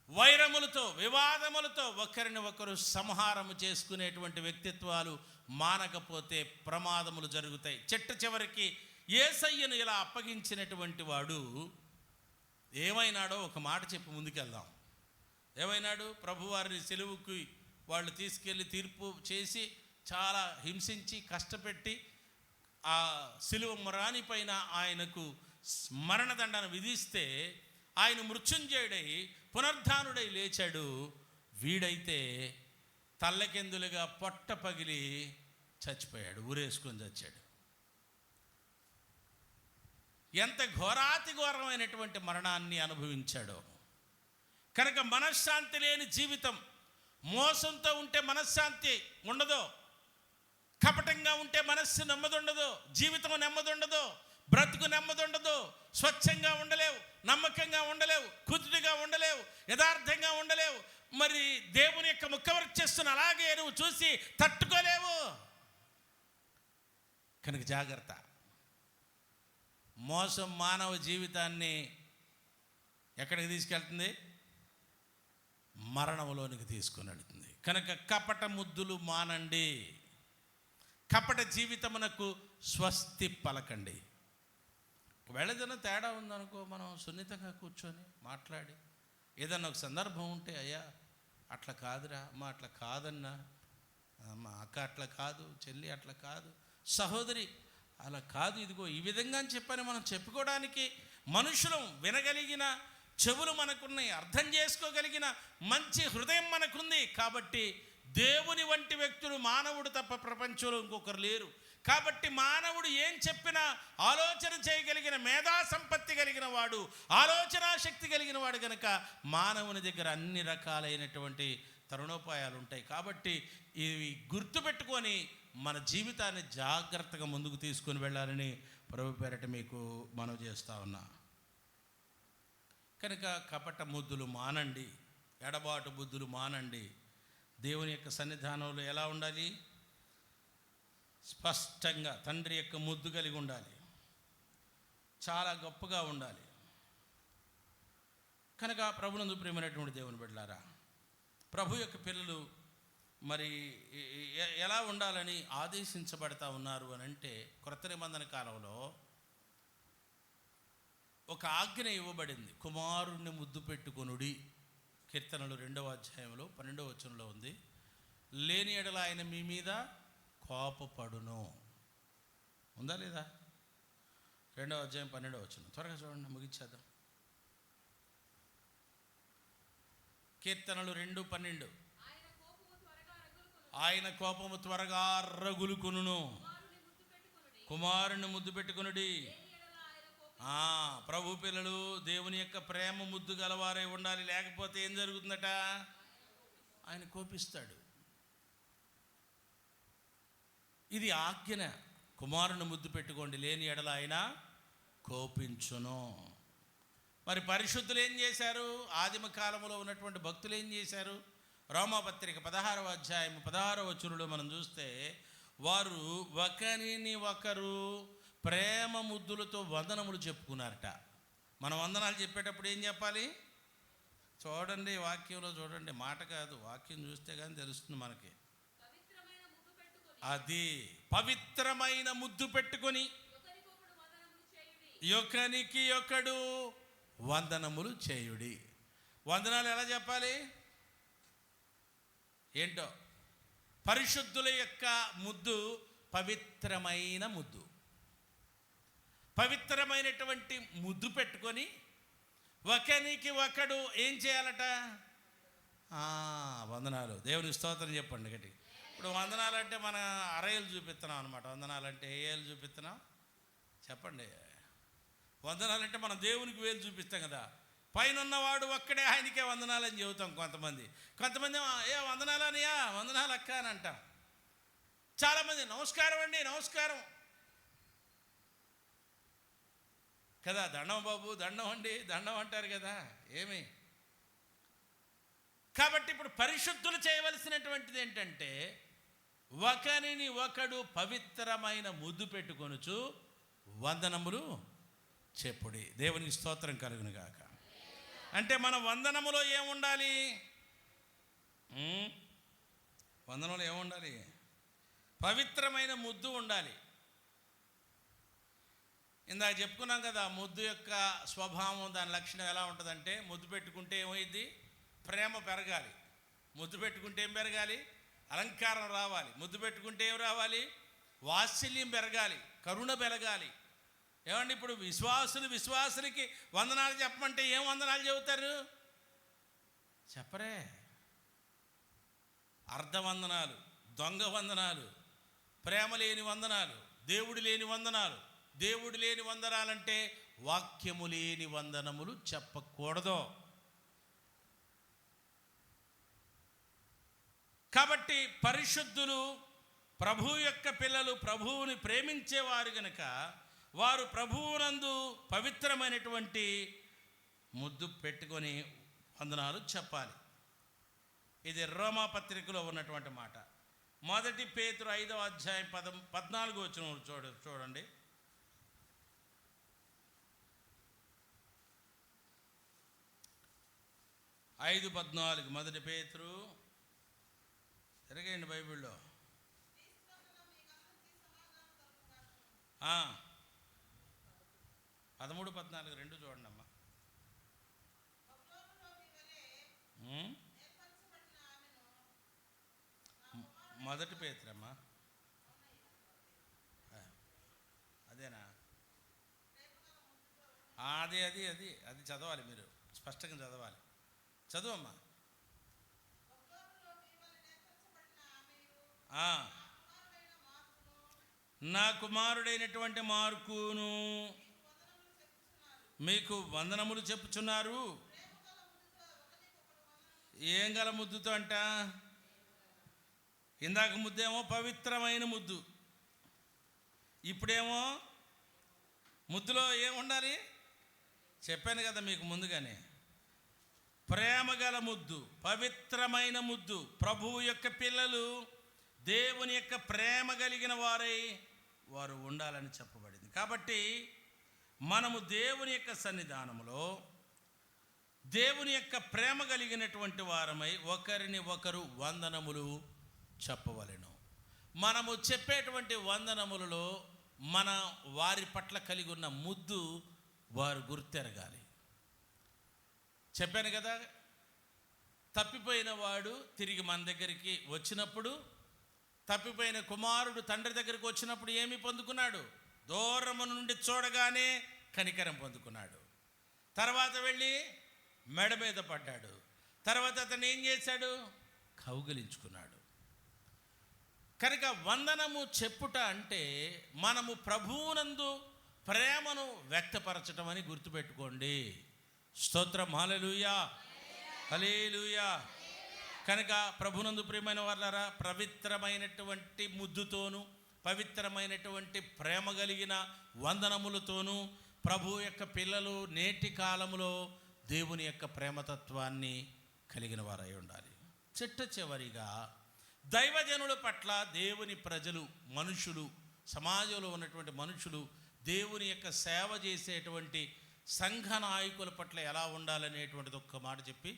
Speaker 1: వైరములతో వివాదములతో ఒకరిని ఒకరు సంహారము చేసుకునేటువంటి వ్యక్తిత్వాలు మానకపోతే ప్రమాదములు జరుగుతాయి. చివరికి యేసయ్యను ఇలా అప్పగించినటువంటి వాడు ఏమైనాడో ఒక మాట చెప్పి ముందుకెళ్దాం. ఏమైనాడు? ప్రభువారిని సిలువుకి వాళ్ళు తీసుకెళ్ళి తీర్పు చేసి చాలా హింసించి కష్టపెట్టి ఆ సిలువ మ్రాని పైన ఆయనకు మరణదండన విధిస్తే ఆయన మృత్యుంజయుడై పునరుద్ధానుడై లేచాడు. వీడైతే తల్లకెందులుగా పొట్ట పగిలి చచ్చిపోయాడు, ఊరేసుకొని చచ్చాడు. ఎంత ఘోరాతి ఘోరమైనటువంటి మరణాన్ని అనుభవించాడో. కనుక మనశ్శాంతి లేని జీవితం, మోసంతో ఉంటే మనశ్శాంతి ఉండదు, కపటంగా ఉంటే మనస్సు నెమ్మది ఉండదు, జీవితం నెమ్మది ఉండదు, బ్రతుకు నెమ్మది ఉండదు, స్వచ్ఛంగా ఉండలేవు, నమ్మకంగా ఉండలేవు, కుదురుగా ఉండలేవు, యథార్థంగా ఉండలేవు. మరి దేవుని యొక్క ముఖవర్చస్సును అలాగే నువ్వు చూసి తట్టుకోలేవు. కనుక జాగ్రత్త. మోసం మానవ జీవితాన్ని ఎక్కడికి తీసుకెళ్తుంది? మరణంలోనికి తీసుకొని వెళ్తుంది. కనుక కపట ముద్దులు మానండి, కపట జీవితమునకు స్వస్తి పలకండి. ఒకవేళ ఏదైనా తేడా ఉందనుకో, మనం సున్నితంగా కూర్చొని మాట్లాడి, ఏదన్నా ఒక సందర్భం ఉంటే, అయ్యా అట్లా కాదురా అమ్మ, అట్లా కాదన్నా, అమ్మ అక్క అట్లా కాదు, చెల్లి అట్లా కాదు, సహోదరి అలా కాదు, ఇదిగో ఈ విధంగా అని చెప్పని మనం చెప్పుకోవడానికి మనుషులం, వినగలిగిన చెవులు మనకున్నాయి, అర్థం చేసుకోగలిగిన మంచి హృదయం మనకుంది. కాబట్టి దేవుని వంటి వ్యక్తులు మానవుడు తప్ప ప్రపంచంలో ఇంకొకరు లేరు. కాబట్టి మానవుడు ఏం చెప్పినా ఆలోచన చేయగలిగిన మేధా సంపత్తి కలిగిన వాడు, ఆలోచనా శక్తి కలిగిన వాడు కనుక మానవుని దగ్గర అన్ని రకాలైనటువంటి తరుణోపాయాలు ఉంటాయి. కాబట్టి ఇవి గుర్తుపెట్టుకొని మన జీవితాన్ని జాగ్రత్తగా ముందుకు తీసుకొని వెళ్ళాలని ప్రభు పేరట మీకు మనవి చేస్తూ ఉన్నా. కనుక కపట ముద్దులు మానండి, ఎడబాటు బుద్ధులు మానండి. దేవుని యొక్క సన్నిధానంలో ఎలా ఉండాలి? స్పష్టంగా తండ్రి యొక్క ముద్దు కలిగి ఉండాలి, చాలా గొప్పగా ఉండాలి. కనుక ప్రభునందు ప్రియమైనటువంటి దేవుని బిడ్డలారా, ప్రభు యొక్క పిల్లలు మరి ఎలా ఉండాలని ఆదేశించబడతా ఉన్నారు అని అంటే, క్రొత్త నిబంధన కాలంలో ఒక ఆజ్ఞ ఇవ్వబడింది, కుమారుణ్ణి ముద్దు పెట్టుకొనుడి. కీర్తనలు 2వ అధ్యాయంలో 12వ వచనంలో ఉంది, లేని ఎడల ఆయన మీ మీద కోపపడును. ఉందా లేదా? 2వ అధ్యాయం 12వ వచనం, త్వరగా చూడండి, ముగించేద్దాం. కీర్తనలు 2:12, ఆయన కోపము త్వరగా రగులుకొనును, కుమారుని ముద్దు పెట్టుకొనుడి. ప్రభు పిల్లలు దేవుని యొక్క ప్రేమ ముద్దు గలవారై ఉండాలి, లేకపోతే ఏం జరుగుతుందట? ఆయన కోపిస్తాడు. ఇది ఆజ్ఞ, కుమారుని ముద్దు పెట్టుకోండి, లేని ఎడల ఆయన కోపించును. మరి పరిశుద్ధులు ఏం చేశారు? ఆదిమ కాలంలో ఉన్నటువంటి భక్తులు ఏం చేశారు? రోమాపత్రిక 16వ అధ్యాయం 16వ వచనంలో మనం చూస్తే, వారు ఒకరిని ఒకరు ప్రేమ ముద్దులతో వందనములు చెప్పుకున్నారట. మనం వందనాలు చెప్పేటప్పుడు ఏం చెప్పాలి? చూడండి, వాక్యంలో చూడండి, మాట కాదు, వాక్యం చూస్తే కానీ తెలుస్తుంది మనకి. అది పవిత్రమైన ముద్దు పెట్టుకొని ఒకనికి ఒకడు వందనములు చేయుడి. వందనాలు ఎలా చెప్పాలి? ఏంటో, పరిశుద్ధుల యొక్క ముద్దు పవిత్రమైన ముద్దు. పవిత్రమైనటువంటి ముద్దు పెట్టుకొని ఒకనికి ఒకడు ఏం చేయాలట? వందనాలు. దేవుని స్తోత్రం చెప్పండి గట్టి. ఇప్పుడు వందనాలు అంటే మన అరయలు చూపిస్తున్నాం అనమాట. వందనాలు అంటే ఏ ఏళ్ళు చూపిస్తున్నాం చెప్పండి? వందనాలంటే మనం దేవునికి వేలు చూపిస్తాం కదా. పైన ఉన్నవాడు ఒక్కడే ఆయనకే వందనాలని చెబుతాం. కొంతమంది ఏ వందనాలనియా, వందనాలు అక్క అని అంటాం. చాలామంది నమస్కారం అండి, నమస్కారం కదా, దండం బాబు, దండం అండి, దండం అంటారు కదా. ఏమి? కాబట్టి ఇప్పుడు పరిశుద్ధులు చేయవలసినటువంటిది ఏంటంటే, ఒకరిని ఒకడు పవిత్రమైన ముద్దు పెట్టుకొనుచు వందనములు చెప్పుడి. దేవునికి స్తోత్రం కలుగును గాక. అంటే మన వందనములో ఏముండాలి? వందనంలో ఏముండాలి? పవిత్రమైన ముద్దు ఉండాలి. ఇందాక చెప్పుకున్నాం కదా, ముద్దు యొక్క స్వభావం, దాని లక్షణం ఎలా ఉంటుందంటే, ముద్దు పెట్టుకుంటే ఏమైంది? ప్రేమ పెరగాలి. ముద్దు పెట్టుకుంటే ఏం పెరగాలి? అలంకారం రావాలి. ముద్దు పెట్టుకుంటే ఏం రావాలి? వాత్సల్యం పెరగాలి, కరుణ పెరగాలి. ఏమండి, ఇప్పుడు విశ్వాసులకి వందనాలు చెప్పమంటే ఏం వందనాలు చెబుతారు? చెప్పరే. అర్ధవందనాలు, దొంగ వందనాలు, ప్రేమ లేని వందనాలు, దేవుడు లేని వందనాలు. దేవుడు లేని వందనాలంటే వాక్యము లేని వందనములు చెప్పకూడదు. కాబట్టి పరిశుద్ధులు, ప్రభువు యొక్క పిల్లలు, ప్రభువుని ప్రేమించేవారు గనుక వారు ప్రభువునందు పవిత్రమైనటువంటి ముద్దు పెట్టుకొని వందనాలు చెప్పాలి. ఇది రోమాపత్రికలో ఉన్నటువంటి మాట. 1 పేతురు 5వ అధ్యాయం 14వ వచనం చూడండి. 5:14 1 పేతురు. తిరగండి బైబిల్లో. 13, 14 రెండు చూడండి అమ్మా. మొదటి పేతురమ్మా, అదేనా? అది అది అది అది చదవాలి, మీరు స్పష్టంగా చదవాలి. చదువమ్మా. నా కుమారుడైనటువంటి మార్కును మీకు వందనములు చెప్పుచున్నారు. ఏం గల ముద్దుతో అంట? ఇందాక ముద్దేమో పవిత్రమైన ముద్దు, ఇప్పుడేమో ముద్దులో ఏం ఉండాలి? చెప్పాను కదా మీకు ముందుగానే, ప్రేమగల ముద్దు, పవిత్రమైన ముద్దు. ప్రభువు యొక్క పిల్లలు దేవుని యొక్క ప్రేమ కలిగిన వారై వారు ఉండాలని చెప్పబడింది. కాబట్టి మనము దేవుని యొక్క సన్నిధానంలో దేవుని యొక్క ప్రేమ కలిగినటువంటి వారమై ఒకరిని ఒకరు వందనములు చెప్పవలెను. మనము చెప్పేటువంటి వందనములలో మన వారి పట్ల కలిగి ఉన్న ముద్దు వారు గుర్తెరగాలి. చెప్పాను కదా, తప్పిపోయిన వాడు తిరిగి మన దగ్గరికి వచ్చినప్పుడు, తప్పిపోయిన కుమారుడు తండ్రి దగ్గరికి వచ్చినప్పుడు ఏమి పొందుకున్నాడు? దూరము నుండి చూడగానే కనికరం పొందుకున్నాడు. తర్వాత వెళ్ళి మెడ మీద పడ్డాడు. తర్వాత అతను ఏం చేశాడు? కౌగిలించుకున్నాడు. కనుక వందనము చెప్పుట అంటే మనము ప్రభువునందు ప్రేమను వ్యక్తపరచటం అని గుర్తుపెట్టుకోండి. స్తోత్రం, హల్లెలూయా, హల్లెలూయా. కనుక ప్రభునందు ప్రియమైన వారలారా, పవిత్రమైనటువంటి ముద్దుతోనూ పవిత్రమైనటువంటి ప్రేమ కలిగిన వందనములతోనూ ప్రభు యొక్క పిల్లలు నేటి కాలంలో దేవుని యొక్క ప్రేమతత్వాన్ని కలిగిన వారై ఉండాలి. చిట్ట చివరిగా దైవజనుల పట్ల దేవుని ప్రజలు, మనుషులు, సమాజంలో ఉన్నటువంటి మనుషులు దేవుని యొక్క సేవ చేసేటువంటి సంఘ నాయకుల పట్ల ఎలా ఉండాలనేటువంటిది ఒక్క మాట చెప్పి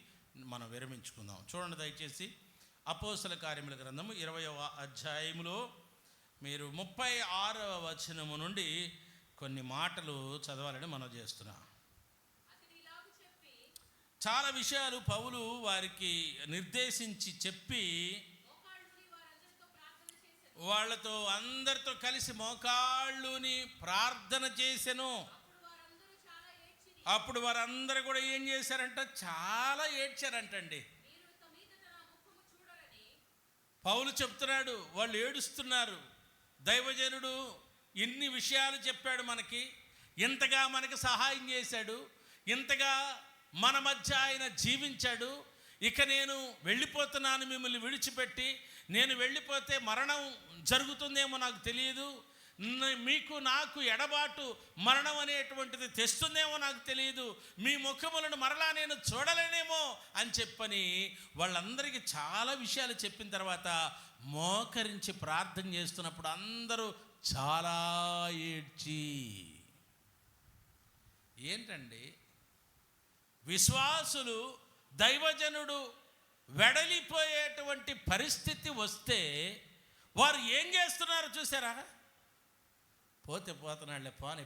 Speaker 1: మనం విరమించుకుందాం. చూడండి దయచేసి అపోస్తల కార్యముల గ్రంథము 20వ అధ్యాయములో మీరు 36వ వచనము నుండి కొన్ని మాటలు చదవాలని మనం చేస్తున్నాం. చాలా విషయాలు పౌలు వారికి నిర్దేశించి చెప్పి వాళ్ళతో అందరితో కలిసి మోకాళ్ళుని ప్రార్థన చేసెను. అప్పుడు వారందరూ కూడా ఏం చేశారంట? చాలా ఏడ్చారంటండి. పౌలు చెప్తున్నాడు, వాళ్ళు ఏడుస్తున్నారు. దైవజనుడు ఇన్ని విషయాలు చెప్పాడు మనకి, ఇంతగా మనకి సహాయం చేశాడు, ఇంతగా మన మధ్య ఆయన జీవించాడు. ఇక నేను వెళ్ళిపోతున్నాను మిమ్మల్ని విడిచిపెట్టి, నేను వెళ్ళిపోతే మరణం జరుగుతుందేమో నాకు తెలియదు, మీకు నాకు ఎడబాటు మరణం అనేటువంటిది తెస్తుందేమో నాకు తెలియదు, మీ ముఖములను మరలా నేను చూడలేనేమో అని చెప్పని వాళ్ళందరికీ చాలా విషయాలు చెప్పిన తర్వాత మోకరించి ప్రార్థన చేస్తున్నప్పుడు అందరూ చాలా ఏడ్చి, ఏంటండి విశ్వాసులు దైవజనుడు వెడలిపోయేటువంటి పరిస్థితి వస్తే వారు ఏం చేస్తున్నారు చూసారా? పోతే పోతున్నాళ్ళే పోని,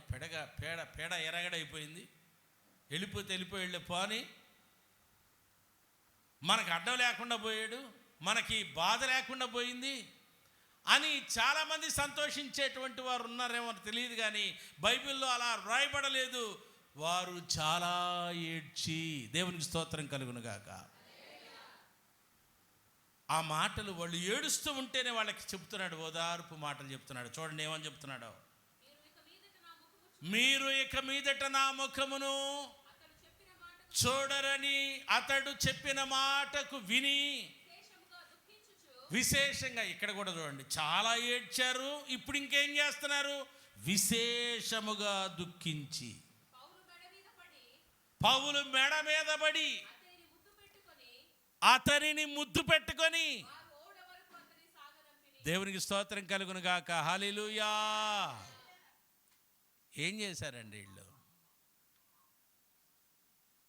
Speaker 1: పేడ ఎరగడైపోయింది, వెళ్ళిపోతే వెళ్ళిపోయాళ్ళే పోని, మనకు అడ్డం లేకుండా పోయాడు, మనకి బాధ లేకుండా పోయింది అని చాలామంది సంతోషించేటువంటి వారు ఉన్నారేమో తెలియదు, కానీ బైబిల్లో అలా రాయబడలేదు. వారు చాలా ఏడ్చి, దేవునికి స్తోత్రం కలుగునుగాక. ఆ మాటలు వాళ్ళు ఏడుస్తూ ఉంటేనే వాళ్ళకి చెప్తున్నాడు, ఓదార్పు మాటలు చెప్తున్నాడు. చూడండి ఏమని చెప్తున్నాడో, మీరు ఇక మీదట నా ముఖమును చూడరని అతడు చెప్పిన మాటకు విని విశేషంగా, ఇక్కడ కూడా చూడండి చాలా ఏడ్చారు, ఇప్పుడు ఇంకేం చేస్తున్నారు? విశేషముగా దుఃఖించి. పౌలు మెడ మీద పడి అతనిని ముద్దు పెట్టుకొని, దేవునికి స్తోత్రం కలుగును గాక, హల్లెలూయా. ఏం చేశారండి వీళ్ళు?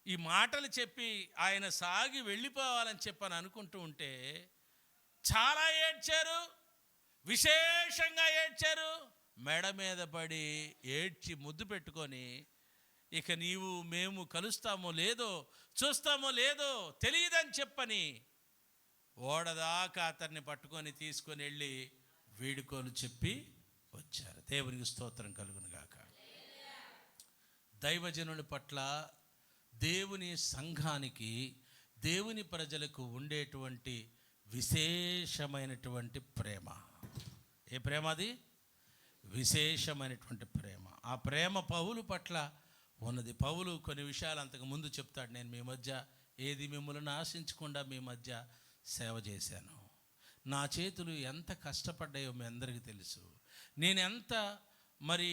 Speaker 1: ఈ మాటలు చెప్పి ఆయన సాగి వెళ్ళిపోవాలని చెప్పని అనుకుంటూ ఉంటే చాలా ఏడ్చారు, విశేషంగా ఏడ్చారు, మెడ మీద పడి ఏడ్చి ముద్దు పెట్టుకొని, ఇక నీవు మేము కలుస్తామో లేదో చూస్తామో లేదో తెలియదని చెప్పని ఓడదాకా అతన్ని పట్టుకొని తీసుకొని వెళ్ళి వీడుకోలు చెప్పి వచ్చారు. దేవునికి స్తోత్రం కలుగును గాక. దైవజనుల పట్ల, దేవుని సంఘానికి, దేవుని ప్రజలకు ఉండేటువంటి విశేషమైనటువంటి ప్రేమ. ఏ ప్రేమ అది? విశేషమైనటువంటి ప్రేమ. ఆ ప్రేమ పౌలు పట్ల ఉన్నది. పౌలు కొన్ని విషయాలు అంతకు ముందు చెప్తాడు. నేను మీ మధ్య ఏది మిమ్మల్ని ఆశించకుండా మీ మధ్య సేవ చేశాను. నా చేతులు ఎంత కష్టపడ్డాయో మీ అందరికీ తెలుసు. నేను ఎంత మరి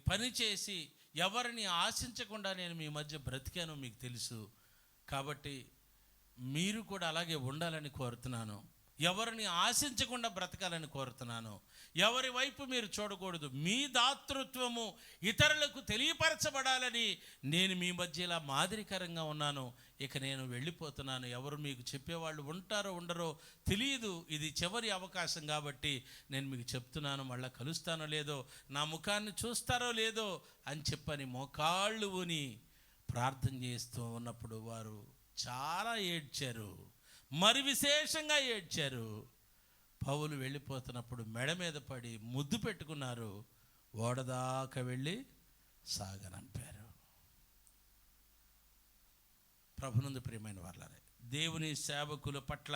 Speaker 1: పని చేసి ఎవరిని ఆశించకుండా నేను మీ మధ్య బ్రతికానో మీకు తెలుసు. కాబట్టి మీరు కూడా అలాగే ఉండాలని కోరుతున్నాను. ఎవరిని ఆశించకుండా బ్రతకాలని కోరుతున్నాను. ఎవరి వైపు మీరు చూడకూడదు. మీ దాతృత్వము ఇతరులకు తెలియపరచబడాలని నేను మీ మధ్య ఇలా మాదిరికరంగా ఉన్నాను. ఇక నేను వెళ్ళిపోతున్నాను. ఎవరు మీకు చెప్పేవాళ్ళు ఉంటారో ఉండరో తెలియదు. ఇది చివరి అవకాశం కాబట్టి నేను మీకు చెప్తున్నాను. మళ్ళీ కలుస్తానో లేదో, నా ముఖాన్ని చూస్తారో లేదో అని చెప్పని మోకాళ్ళు ఊని ప్రార్థన చేస్తూ ఉన్నప్పుడు వారు చాలా ఏడ్చారు. మరి విశేషంగా ఏడ్చారు. పౌలు వెళ్ళిపోతున్నప్పుడు మెడ మీద పడి ముద్దు పెట్టుకున్నారు. ఓడదాకా వెళ్ళి సాగనంపారు. ప్రభునందు ప్రియమైన వాళ్ళని, దేవుని సేవకుల పట్ల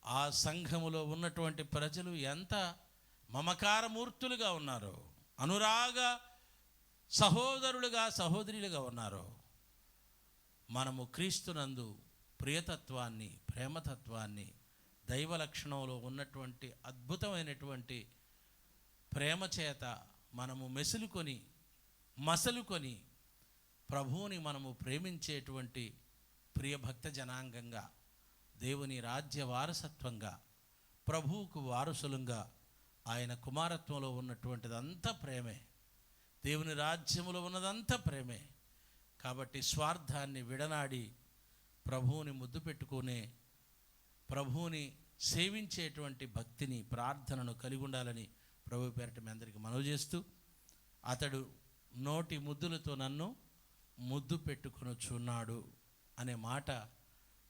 Speaker 1: ఆ సంఘములో ఉన్నటువంటి ప్రజలు ఎంత మమకారమూర్తులుగా ఉన్నారో, అనురాగ సహోదరులుగా సహోదరులుగా ఉన్నారో. మనము క్రీస్తునందు ప్రియతత్వాన్ని, ప్రేమతత్వాన్ని, దైవ లక్షణంలో ఉన్నటువంటి అద్భుతమైనటువంటి ప్రేమ చేత మనము మసలుకొని ప్రభువుని మనము ప్రేమించేటువంటి ప్రియభక్త జనాంగంగా, దేవుని రాజ్య వారసత్వంగా, ప్రభువుకు వారసులంగా, ఆయన కుమారత్వంలో ఉన్నటువంటిదంతా ప్రేమే. దేవుని రాజ్యములో ఉన్నదంతా ప్రేమే. కాబట్టి స్వార్థాన్ని విడనాడి ప్రభువుని ముద్దు పెట్టుకునే, ప్రభువుని సేవించేటువంటి భక్తిని, ప్రార్థనను కలిగి ఉండాలని ప్రభు పేరట మీ అందరికీ మనవి చేస్తూ, అతడు నోటి ముద్దులతో నన్ను ముద్దు పెట్టుకొనుచున్నాడు అనే మాట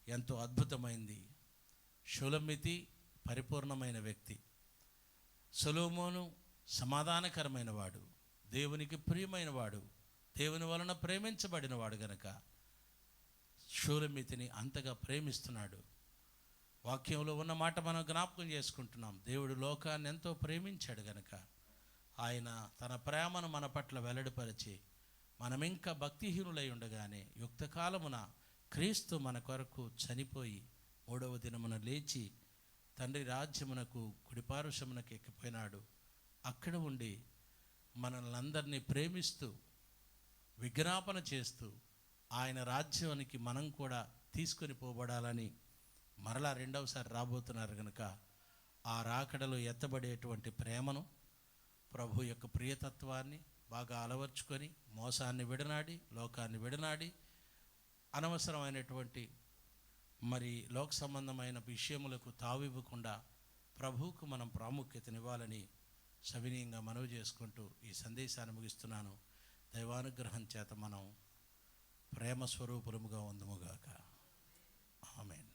Speaker 1: ఎంతో అద్భుతమైంది. షులమితి పరిపూర్ణమైన వ్యక్తి, సొలొమోను సమాధానకరమైన వాడు, దేవునికి ప్రియమైన వాడు, దేవుని వలన ప్రేమించబడిన వాడు గనక షూలమితిని అంతగా ప్రేమిస్తున్నాడు. వాక్యంలో ఉన్న మాట మనం జ్ఞాపకం చేసుకుంటున్నాం. దేవుడు లోకాన్ని ఎంతో ప్రేమించాడు గనక ఆయన తన ప్రేమను మన పట్ల వెల్లడిపరిచి, మనమింకా భక్తిహీనులై ఉండగానే యుక్తకాలమున క్రీస్తు మన కొరకు చనిపోయి 3వ దినమున లేచి తండ్రి రాజ్యమునకు కుడిపారుషమునకు ఎక్కిపోయినాడు. అక్కడ ఉండి మనల్ని అందరినీ ప్రేమిస్తూ, విజ్ఞాపన చేస్తూ ఆయన రాజ్యానికి మనం కూడా తీసుకొని పోబడాలని మరలా రెండవసారి రాబోతున్నారు కనుక ఆ రాకడలో ఎత్తబడేటువంటి ప్రేమను, ప్రభు యొక్క ప్రియతత్వాన్ని బాగా అలవర్చుకొని మోసాన్ని విడనాడి, లోకాన్ని విడనాడి, అనవసరమైనటువంటి మరి లోక సంబంధమైన విషయములకు తావివ్వకుండా ప్రభువుకు మనం ప్రాముఖ్యతనివ్వాలని సవినీయంగా మనవి చేసుకుంటూ ఈ సందేశాన్ని ముగిస్తున్నాను. దైవానుగ్రహం చేత మనం ప్రేమ స్వరూపులముగా ఉందుముగాక. ఆమేన్.